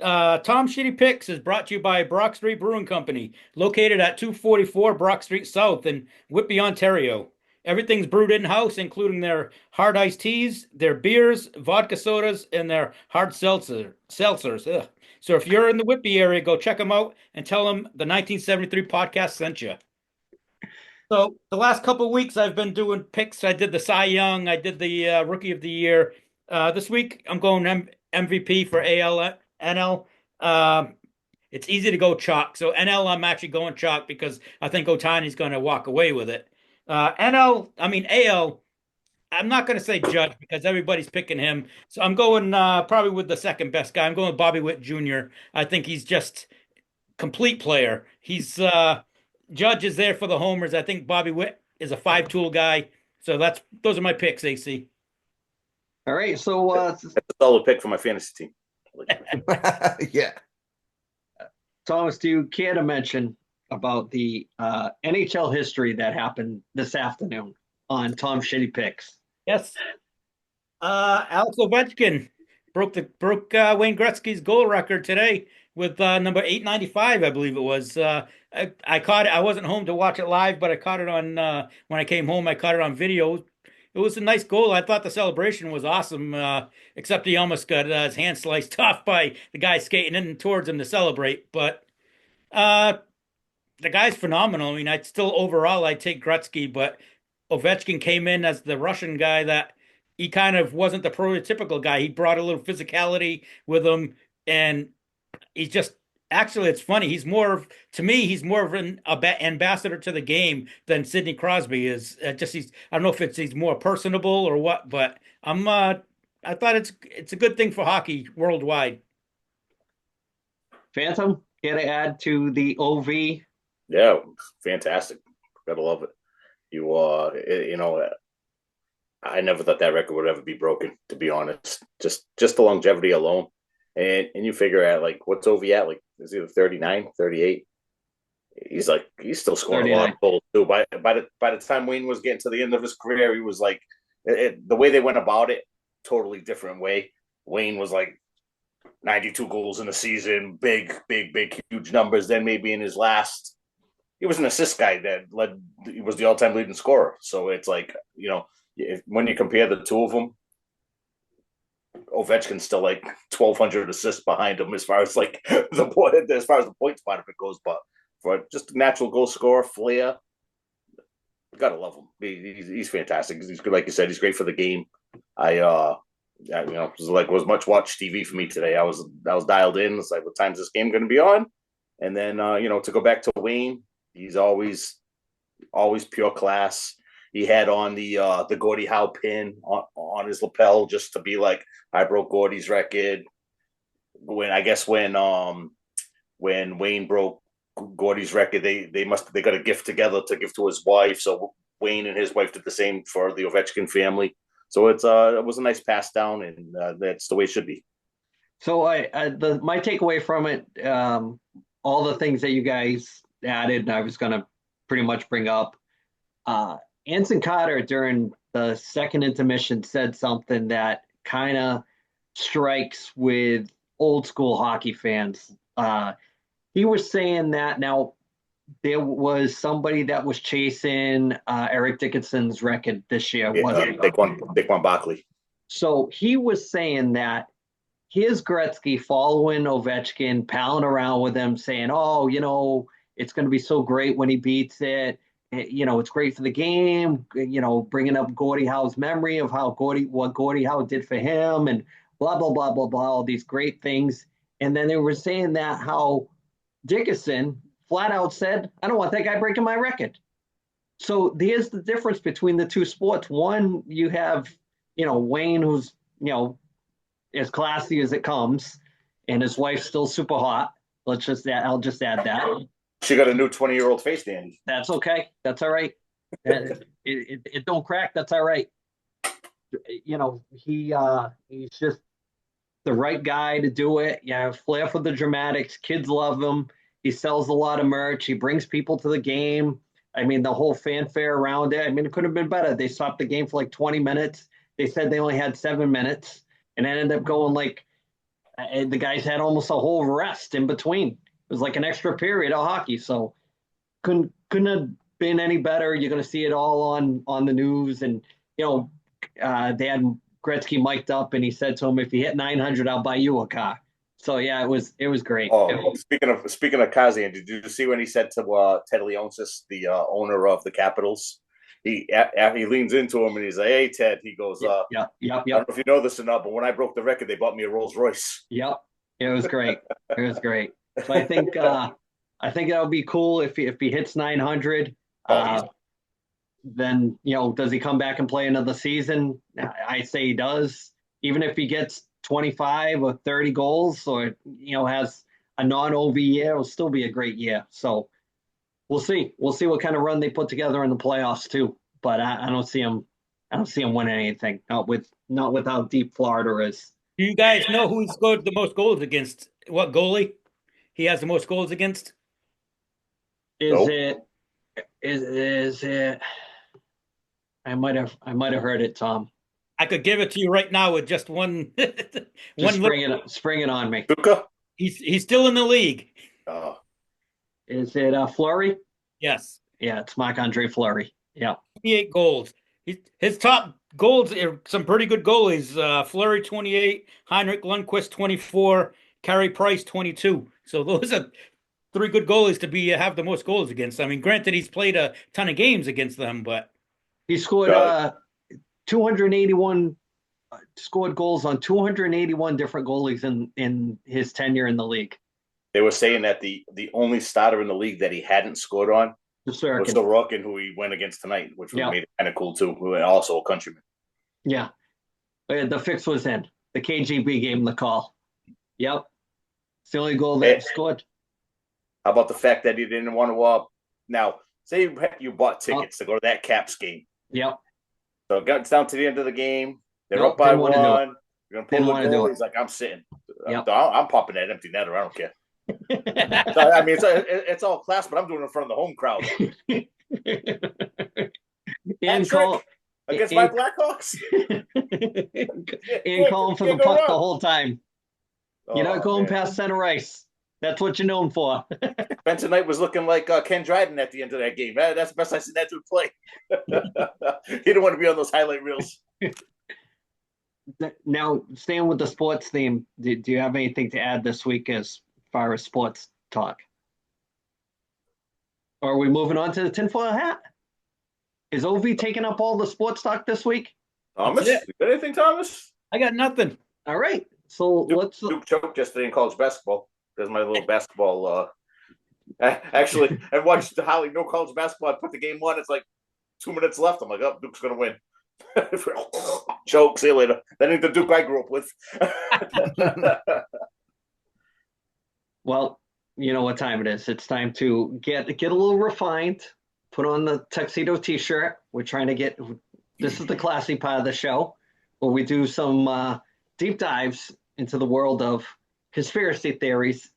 Tom Shitty Picks is brought to you by Brock Street Brewing Company, located at 244 Brock Street South in Whitby, Ontario. Everything's brewed in-house, including their hard iced teas, their beers, vodka sodas, and their hard seltzers. Ugh. So if you're in the Whitby area, go check them out and tell them the 1973 podcast sent you. So the last couple of weeks, I've been doing picks. I did the Cy Young. I did the Rookie of the Year. This week, I'm going MVP for AL, NL. It's easy to go chalk. So NL, I'm actually going chalk because I think Otani's going to walk away with it. AL, I'm not going to say Judge because everybody's picking him. So I'm going probably with the second best guy. I'm going with Bobby Witt Jr. I think he's just complete player. He's Judge is there for the homers. I think Bobby Witt is a five-tool guy. So those are my picks, AC. All right. So, That's a solid pick for my fantasy team. Yeah. Thomas, do you care to mention about the NHL history that happened this afternoon on Tom Shitty Picks? Yes. Alex Ovechkin broke Wayne Gretzky's goal record today with number 895, I believe it was. I caught it. I wasn't home to watch it live, but I caught it on when I came home. I caught it on video. It was a nice goal. I thought the celebration was awesome, except he almost got his hand sliced off by the guy skating in towards him to celebrate. But uh, the guy's phenomenal. I mean, I'd take Gretzky, but Ovechkin came in as the Russian guy that he kind of wasn't the prototypical guy. He brought a little physicality with him, and he's just actually it's funny. To me, he's more of an ambassador to the game than Sidney Crosby is. I don't know if he's more personable or what, but I thought it's a good thing for hockey worldwide. Phantom, care to add to the OV? Yeah, fantastic. Gotta love it. I never thought that record would ever be broken, to be honest. Just the longevity alone. And you figure out like what's OV at? Like is he 39, 38? He's still scoring 39. a lot of goals too. By the time Wayne was getting to the end of his career, he was like the way they went about it, totally different way. Wayne was like 92 goals in a season, big, huge numbers. Then maybe in his last, he was an assist guy he was the all-time leading scorer. So it's like, when you compare the two of them, Ovechkin's still like 1,200 assists behind him as far as like as far as the points part of it goes. But for just a natural goal scorer, flair, gotta love him. He's fantastic. He's good, like you said. He's great for the game. It was much watch TV for me today. I was dialed in. It's like, what time's this game going to be on? And then to go back to Wayne, he's always pure class. He had on the Gordie Howe pin on his lapel just to be like, I broke Gordie's record. When Wayne broke Gordie's record, they got a gift together to give to his wife. So Wayne and his wife did the same for the Ovechkin family. So it was a nice pass down, and that's the way it should be. So my takeaway from it, all the things that you guys added, and I was going to pretty much bring up. Anson Carter during the second intermission said something that kind of strikes with old school hockey fans. He was saying that now there was somebody that was chasing Eric Dickinson's record this year. Daquan Barkley. So he was saying that here's Gretzky following Ovechkin, palling around with him, saying, "Oh, it's going to be so great when he beats it. It's great for the game. Bringing up Gordie Howe's memory of what Gordie Howe did for him, and blah blah blah blah blah. All these great things." And then they were saying that how Dickinson flat out said, "I don't want that guy breaking my record." So there's the difference between the two sports. One, you have, Wayne, who's, as classy as it comes, and his wife's still super hot. I'll just add that. She got a new 20-year-old face, Danny. That's okay. That's all right. It don't crack. That's all right. He's just the right guy to do it. Yeah, flair for the dramatics. Kids love him. He sells a lot of merch. He brings people to the game. I mean, the whole fanfare around it. I mean, it could have been better. They stopped the game for like 20 minutes. They said they only had 7 minutes, and it ended up going like the guys had almost a whole rest in between. It was like an extra period of hockey. So couldn't have been any better. You're going to see it all on the news. And, they had Gretzky mic'd up, and he said to him, "If you hit 900, I'll buy you a car." So yeah, it was great. Oh, speaking of cars, Andy, did you see when he said to Ted Leonsis, the owner of the Capitals, he leans into him and he's like, "Hey, Ted." He goes, Yep. I don't know if you know this or not, but when I broke the record, they bought me a Rolls Royce." Yep. It was great. It was great. So I think that would be cool if he hits 900. Then does he come back and play another season? I say he does. Even if he gets 25 or 30 goals, or has a non-OV year, it'll still be a great year. So we'll see. We'll see what kind of run they put together in the playoffs too. But I don't see him. I don't see him winning anything. Not with how deep Florida is. Do you guys know who he scored the most goals against? What goalie he has the most goals against? Is it? I might have heard it, Tom. I could give it to you right now with just one. Just spring it on me. Tuca? He's still in the league. Is it Fleury? Yes. Yeah, it's Marc-Andre Fleury. Yeah. 28 goals. His top goals are some pretty good goalies. Fleury 28, Heinrich Lundqvist 24, Carey Price 22. So those are three good goalies to have the most goals against. I mean, granted, he's played a ton of games against them, but he scored 281 scored goals on 281 different goalies in his tenure in the league. They were saying that the only starter in the league that he hadn't scored on was Sorokin, who he went against tonight, which made it kind of cool too. Who also a countryman. Yeah, the fix was in. The KGB gave him the call. Yep, it's the only goal that he scored. How about the fact that he didn't want to? Now, say you bought tickets to go to that Caps game. Yep. So it got down to the end of the game. They're up by one. You're gonna pull the goal. He's like, "I'm sitting. Yep. I'm popping that empty netter. I don't care." So, I mean, it's all class, but I'm doing it in front of the home crowd. Against my Blackhawks. And calling for the puck the whole time. You're not going past center ice. That's what you're known for. Benson Knight was looking like Ken Dryden at the end of that game. That's the best I've seen that dude play. He didn't want to be on those highlight reels. Now, staying with the sports theme, do you have anything to add this week as far as sports talk? Or are we moving on to the tinfoil hat? Is OV taking up all the sports talk this week? Thomas, you got anything, Thomas? I got nothing. All right. So Duke choked yesterday in college basketball. There's my little basketball. Actually, I watched Holly no college basketball. I put the game on. It's like 2 minutes left. I'm like, oh, Duke's going to win. Choke. See you later. That ain't the Duke I grew up with. Well, you know what time it is. It's time to get a little refined. Put on the tuxedo T-shirt. We're trying to get. This is the classy part of the show, where we do some deep dives into the world of conspiracy theories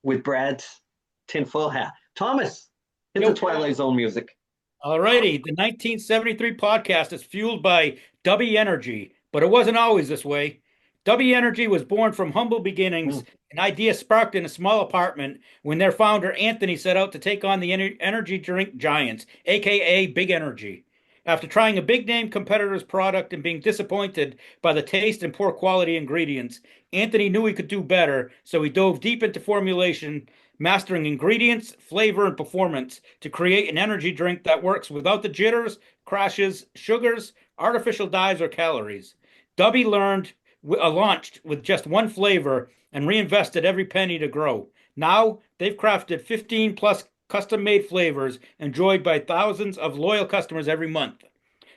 with Brad's tinfoil hat. Thomas, hit the Twilight Zone music. All righty. The 1973 podcast is fueled by W Energy, but it wasn't always this way. W Energy was born from humble beginnings, an idea sparked in a small apartment when their founder, Anthony, set out to take on the energy drink giants, a.k.a. Big Energy. After trying a big-name competitor's product and being disappointed by the taste and poor quality ingredients, Anthony knew he could do better, so he dove deep into formulation, mastering ingredients, flavor, and performance to create an energy drink that works without the jitters, crashes, sugars, artificial dyes, or calories. Dubby launched with just one flavor and reinvested every penny to grow. Now, they've crafted 15-plus custom-made flavors enjoyed by thousands of loyal customers every month.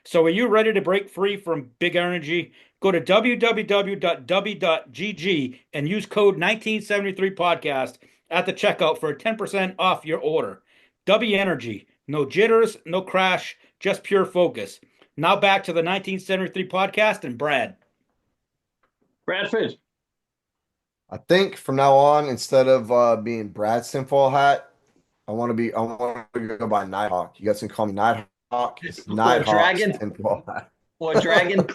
So are you ready to break free from Big Energy? Go to www.w.gg and use code 1973podcast at the checkout for 10% off your order. W Energy. No jitters, no crash, just pure focus. Now back to the 1973 podcast and Brad. Bradford. I think from now on, instead of being Brad's tinfoil hat, I want to go by Nighthawk. You guys can call me Nighthawk. It's Nighthawk. Dragon. Or Dragon.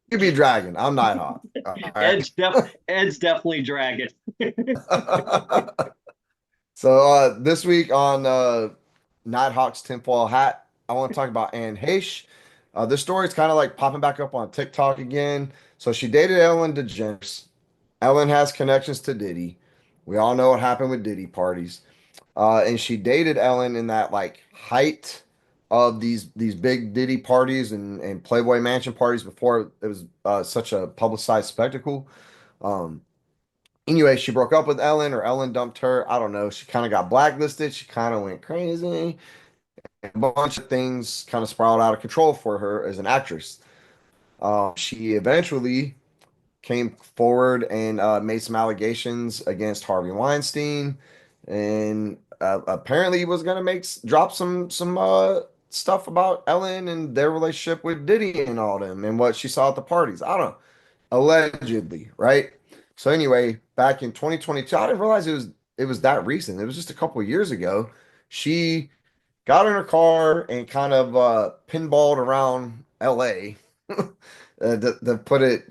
You be Dragon. I'm Nighthawk. Right. Ed's definitely Dragon. So this week on Nighthawk's tinfoil hat, I want to talk about Anne Heche. This story is kind of like popping back up on TikTok again. So she dated Ellen DeGeneres. Ellen has connections to Diddy. We all know what happened with Diddy parties. And she dated Ellen in that like height of these big Diddy parties and Playboy Mansion parties before it was such a publicized spectacle. Um, anyway, she broke up with Ellen, or Ellen dumped her. I don't know. She kind of got blacklisted. She kind of went crazy. A bunch of things kind of spiraled out of control for her as an actress. She eventually came forward and made some allegations against Harvey Weinstein, and apparently was gonna drop some stuff about Ellen and their relationship with Diddy and all them and what she saw at the parties. I don't know, allegedly, right? So anyway, back in 2022, I didn't realize it was that recent. It was just a couple of years ago. She got in her car and kind of pinballed around LA, to put it,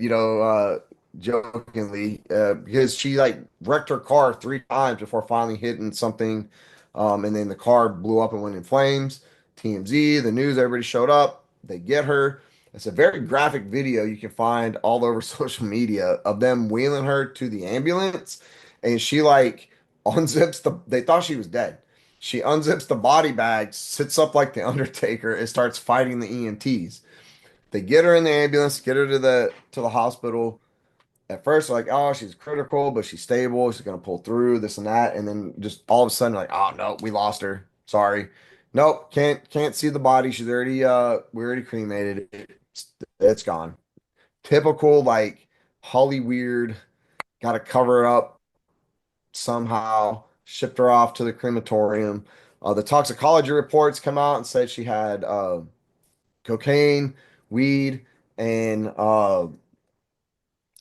jokingly, because she like wrecked her car 3 times before finally hitting something, and then the car blew up and went in flames. TMZ, the news, everybody showed up. They get her. It's a very graphic video you can find all over social media of them wheeling her to the ambulance, and she like unzips the. They thought she was dead. She unzips the body bag, sits up like the Undertaker, and starts fighting the EMTs. They get her in the ambulance, get her to the hospital. At first, they're like, oh, she's critical, but she's stable. She's gonna pull through this and that, and then just all of a sudden, like, oh no, we lost her. Sorry, nope, can't see the body. She's already we already cremated it. It's gone. Typical like Hollywood. Got to cover it up somehow. Shipped her off to the crematorium. The toxicology reports come out and said she had cocaine, weed, and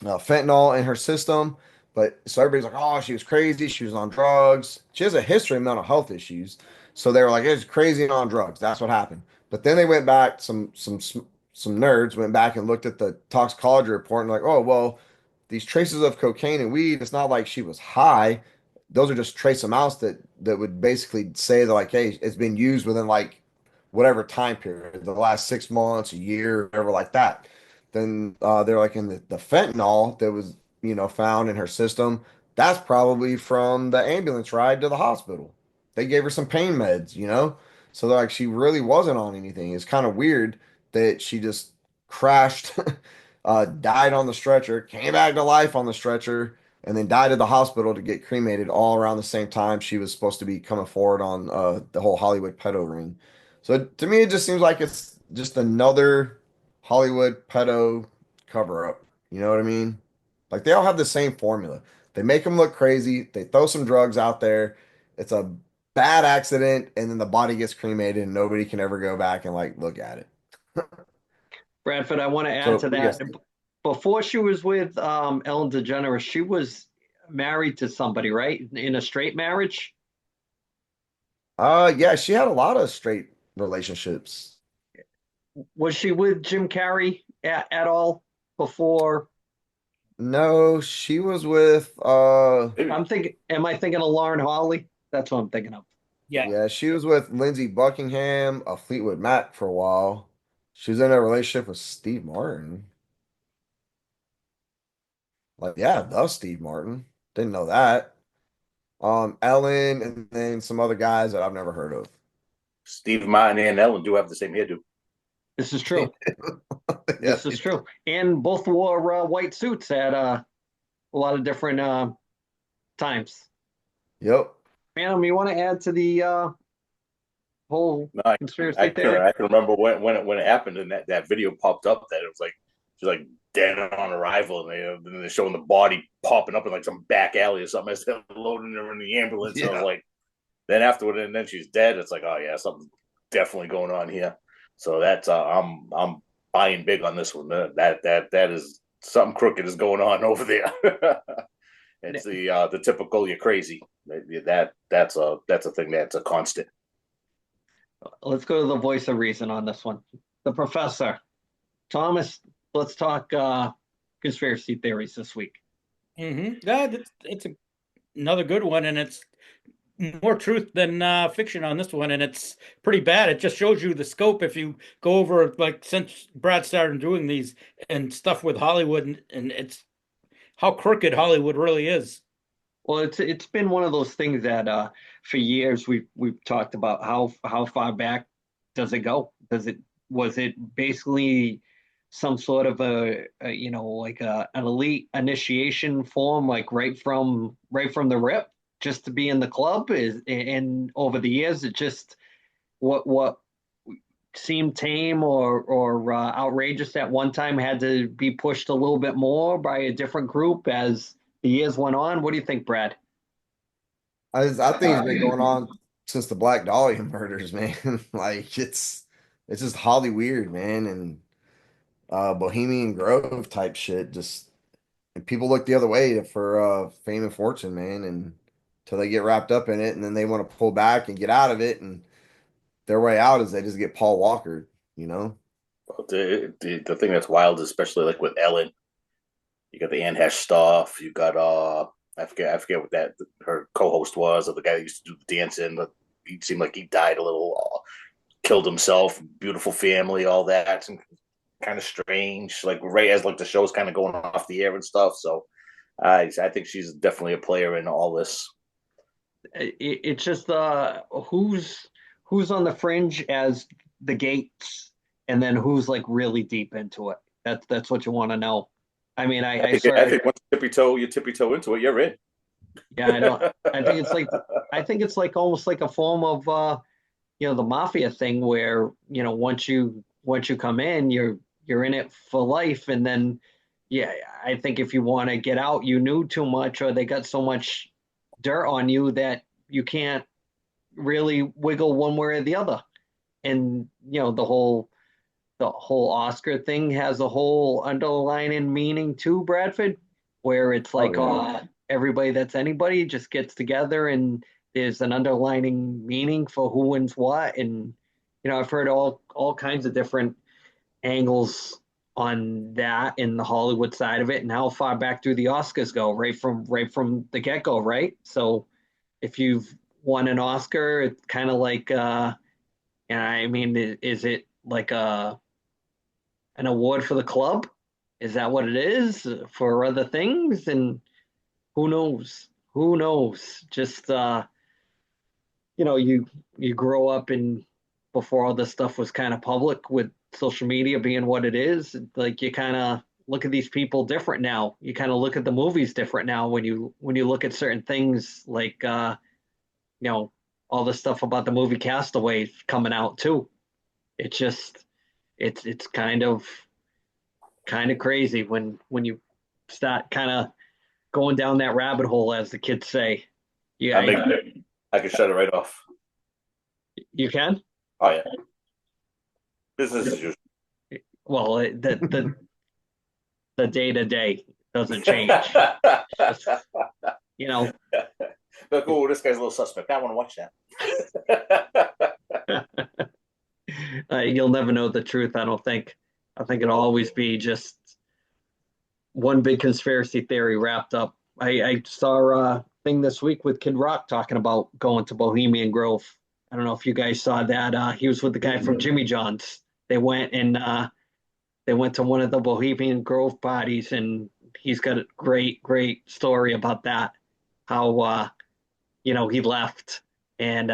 fentanyl in her system. But so everybody's like, oh, she was crazy. She was on drugs. She has a history of mental health issues. So they were like, it's crazy and on drugs. That's what happened. But then they went back, some nerds went back and looked at the toxicology report and like, oh, well, these traces of cocaine and weed, it's not like she was high. Those are just trace amounts that would basically say that like, hey, it's been used within like whatever time period, the last 6 months, a year, whatever like that. Then they're like in the fentanyl that was, found in her system. That's probably from the ambulance ride to the hospital. They gave her some pain meds. So they're like, she really wasn't on anything. It's kind of weird that she just crashed, died on the stretcher, came back to life on the stretcher, and then died at the hospital to get cremated all around the same time she was supposed to be coming forward on the whole Hollywood pedo ring. So to me, it just seems like it's just another Hollywood pedo cover up. You know what I mean? Like they all have the same formula. They make them look crazy. They throw some drugs out there. It's a bad accident, and then the body gets cremated, and nobody can ever go back and like look at it. Bradford, I want to add So to what do you that. guys think? Before she was with Ellen DeGeneres, she was married to somebody, right? In a straight marriage. Yeah, she had a lot of straight relationships. Was she with Jim Carrey at all before? No, she was with Am I thinking of Lauren Holly? That's what I'm thinking of. Yeah. yeah, she was with Lindsey Buckingham of Fleetwood Mac for a while. She was in a relationship with Steve Martin. Like, yeah, the Steve Martin. Didn't know that. Ellen, and then some other guys that I've never heard of. Steve Martin and Ellen do have the same hairdo. This is true. Yeah. This is true. And both wore white suits at a lot of different times. Yep. Phantom, you want to add to the whole No, I, conspiracy theory? I can remember when it happened and that video popped up that it was like she's like dead on arrival and they're showing the body popping up in like some back alley or something as they're loading her in the ambulance. Yeah. I was like, then afterward, and then she's dead. It's like, oh yeah, something's definitely going on here. So that's I'm buying big on this one. That is something crooked is going on over there. It's the typical you're crazy. That's a thing that's a constant. Let's go to the voice of reason on this one. The professor. Thomas, let's talk conspiracy theories this week. Yeah, it's another good one, and it's more truth than fiction on this one, and it's pretty bad. It just shows you the scope if you go over, like, since Brad started doing these and stuff with Hollywood, and it's how crooked Hollywood really is. Well, it's been one of those things that for years we've talked about how far back does it go? Was it basically some sort of like an elite initiation form, like right from the rip, just to be in the club? And over the years, it just what seemed tame or outrageous at one time had to be pushed a little bit more by a different group as the years went on. What do you think, Brad? I think it's been going on since the Black Dahlia murders, man. Like it's just Holly weird, man, and Bohemian Grove type shit. Just and people look the other way for fame and fortune, man, and until they get wrapped up in it, and then they want to pull back and get out of it, and their way out is they just get Paul Walker, you know. The thing that's wild, especially like with Ellen, you got the Anne Heche stuff. You got I forget what that her co-host was, or the guy that used to do the dancing. He seemed like he died a little, killed himself. Beautiful family, all that, and kind of strange. Like right as like the show's kind of going off the air and stuff. So I think she's definitely a player in all this. It's just who's on the fringe as the gates, and then who's like really deep into it. That's what you want to know. I mean, I think once you tippy toe into it, you're in. Yeah, I don't. I think it's like almost like a form of the mafia thing where once you come in, you're in it for life, and then yeah, I think if you want to get out, you knew too much, or they got so much dirt on you that you can't really wiggle one way or the other. And the whole Oscar thing has a whole underlying meaning too, Bradford, where it's like, everybody that's anybody just gets together and there's an underlining meaning for who wins what. And, I've heard all kinds of different angles on that in the Hollywood side of it and how far back through the Oscars go, right from the get-go, right? So if you've won an Oscar, it's kind of like, I mean, is it like an award for the club? Is that what it is for other things? And who knows? Who knows? Just you grow up in before all this stuff was kind of public with social media being what it is. Like you kind of look at these people different now. You kind of look at the movies different now when you look at certain things like all the stuff about the movie Castaway coming out too. It's just it's kind of crazy when you start kind of going down that rabbit hole, as the kids say. Yeah, I can shut it right off. You can. Oh yeah, business as usual. Well, the day to day doesn't change. Like, oh, this guy's a little suspect. I want to watch that. You'll never know the truth, I don't think. I think it'll always be just one big conspiracy theory wrapped up. I saw a thing this week with Kid Rock talking about going to Bohemian Grove. I don't know if you guys saw that. He was with the guy from Jimmy John's. They went to one of the Bohemian Grove parties, and he's got a great story about that. How he left, and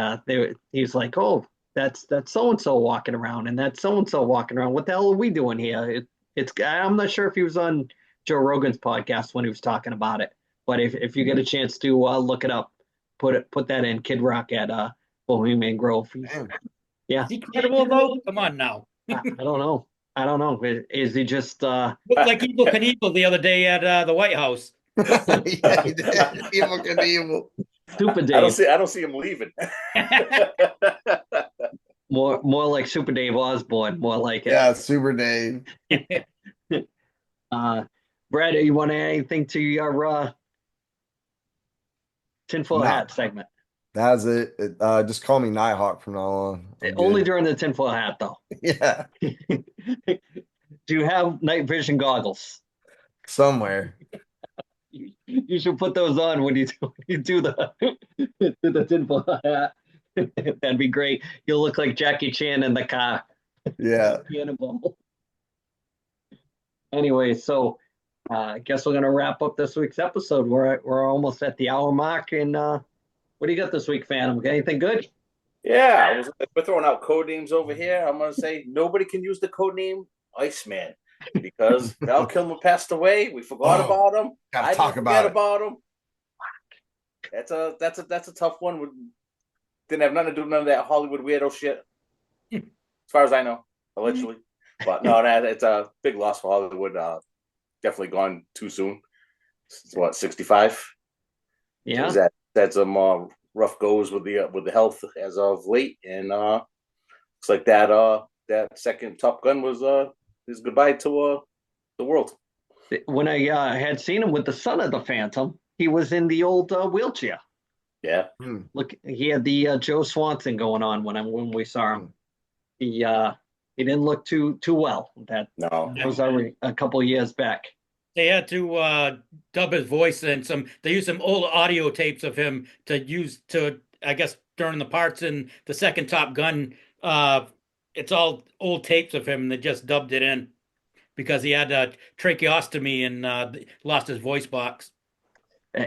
he's like, oh, that's so and so walking around, and that's so and so walking around. What the hell are we doing here? I'm not sure if he was on Joe Rogan's podcast when he was talking about it, but if you get a chance to look it up, put that in Kid Rock at Bohemian Grove. Yeah, Is he credible though? Come on now. I don't know. Is he just looked like Evel Knievel the other day at the White House? Yeah, he did. Evel Knievel. Super Dave? I don't see him leaving. More like Super Dave Osborne. More like it. Yeah, Super Dave. Brad, you want to add anything to your tinfoil hat segment? That's it. Just call me Nighthawk from now on. Only during the tinfoil hat, though. Yeah. Do you have night vision goggles? Somewhere. You should put those on when you do the tinfoil hat. That'd be great. You'll look like Jackie Chan in the car. Yeah. Cannonball. Anyway, so I guess we're gonna wrap up this week's episode. We're almost at the hour mark, and what do you got this week, Phantom? Got anything good? Yeah, we're throwing out code names over here. I'm gonna say nobody can use the code name Iceman because Val Kilmer passed away. We forgot about him. Gotta I talk didn't forget about it. about him. That's a tough one. Didn't have nothing to do with none of that Hollywood weirdo shit, as far as I know, allegedly. But no, it's a big loss for Hollywood. Definitely gone too soon. It's what, 65? Yeah. He's had some rough goes with the health as of late, and looks like that second Top Gun was his goodbye to the world. When I had seen him with the son of the Phantom, he was in the old wheelchair. Yeah. Look, he had the Joe Swanson going on when we saw him. He didn't look too well. That No. was already a couple of years back. They had to dub his voice in some. They used some old audio tapes of him to use to, I guess, during the parts in the second Top Gun. It's all old tapes of him. And they just dubbed it in because he had a tracheostomy and lost his voice box.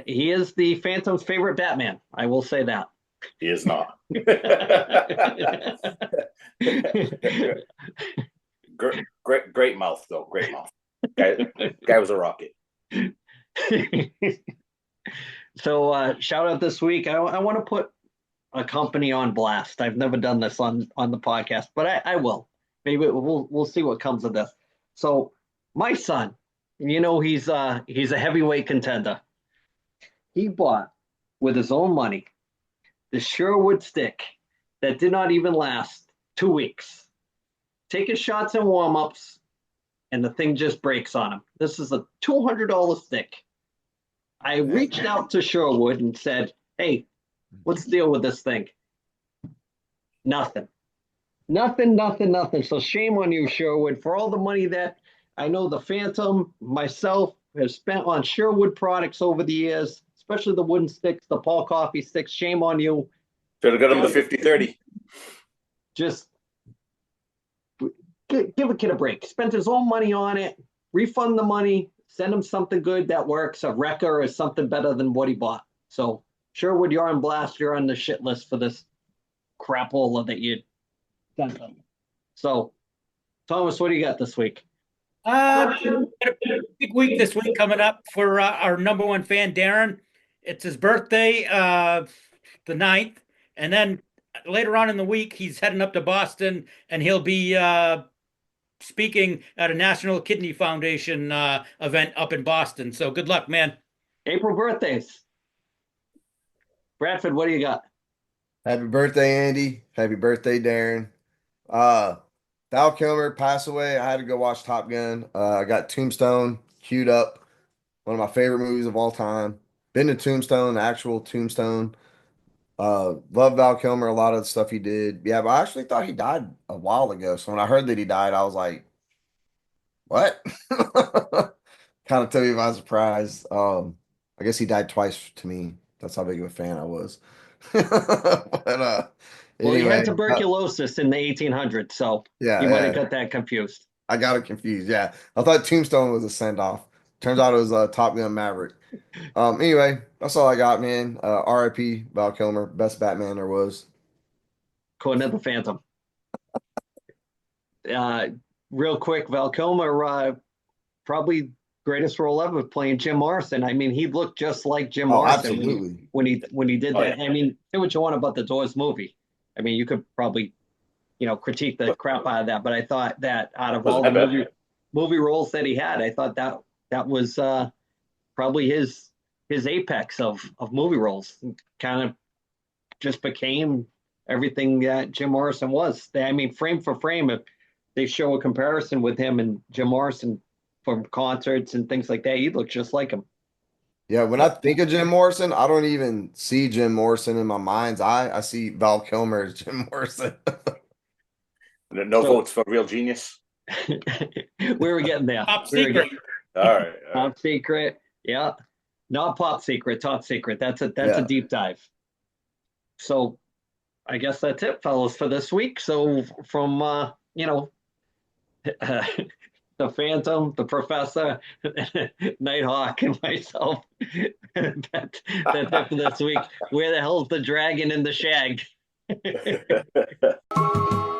He is the Phantom's favorite Batman. I will say that. He is not. Great mouth, though. Great mouth. Guy was a rocket. So shout out this week. I want to put a company on blast. I've never done this on the podcast, but I will. Maybe we'll see what comes of this. So my son, he's a heavyweight contender. He bought with his own money the Sherwood stick that did not even last 2 weeks. Taking shots and warm-ups, and the thing just breaks on him. This is a $200 stick. I reached out to Sherwood and said, hey, what's the deal with this thing? Nothing. So shame on you, Sherwood, for all the money that I know the Phantom, myself, has spent on Sherwood products over the years, especially the wooden sticks, the Paul Coffey sticks. Shame on you. Should have got him the 50-30. Just give a kid a break. Spent his own money on it. Refund the money. Send him something good that works. A wrecker is something better than what he bought. So Sherwood, you're on blast. You're on the shit list for this crapola that you sent them. So, Thomas, what do you got this week? Big week this week coming up for our number one fan, Darren. It's his birthday, the 9th. And then later on in the week, he's heading up to Boston, and he'll be speaking at a National Kidney Foundation event up in Boston. So good luck, man. April birthdays. Bradford, what do you got? Happy birthday, Andy. Happy birthday, Darren. Val Kilmer passed away. I had to go watch Top Gun. I got Tombstone queued up. One of my favorite movies of all time. Been to Tombstone, the actual Tombstone. Love Val Kilmer, a lot of the stuff he did. Yeah, but I actually thought he died a while ago. So when I heard that he died, I was like, what? Kind of took me by surprise. I guess he died twice to me. That's how big of a fan I was. But Well, he anyway, had tuberculosis in the 1800s, so yeah, you might yeah. have got that confused. I got it confused. Yeah, I thought Tombstone was a send off. Turns out it was Top Gun Maverick. Anyway, that's all I got, man. R.I.P. Val Kilmer, best Batman there was. According to the Phantom. Real quick, Val Kilmer, probably greatest role ever, playing Jim Morrison. I mean, he looked just like Jim Morrison absolutely. when he did that. Yeah. I mean, say what you want about the Doors movie. I mean, you could probably, critique the crap out of that, but I thought that out of all the movie roles that he had, I thought that was probably his apex of movie roles. Kind of just became everything that Jim Morrison was. I mean, frame for frame, if they show a comparison with him and Jim Morrison from concerts and things like that, he looked just like him. Yeah, when I think of Jim Morrison, I don't even see Jim Morrison in my mind's eye. I see Val Kilmer as Jim Morrison. No votes for Real Genius. We were getting there. Top secret. All right. Top secret. Yeah. Not pop secret, top secret. That's a deep dive. So I guess that's it, fellas, for this week. So from the Phantom, the Professor, Nighthawk, and myself, that's it for this week. Where the hell's the dragon in the shag? Bye.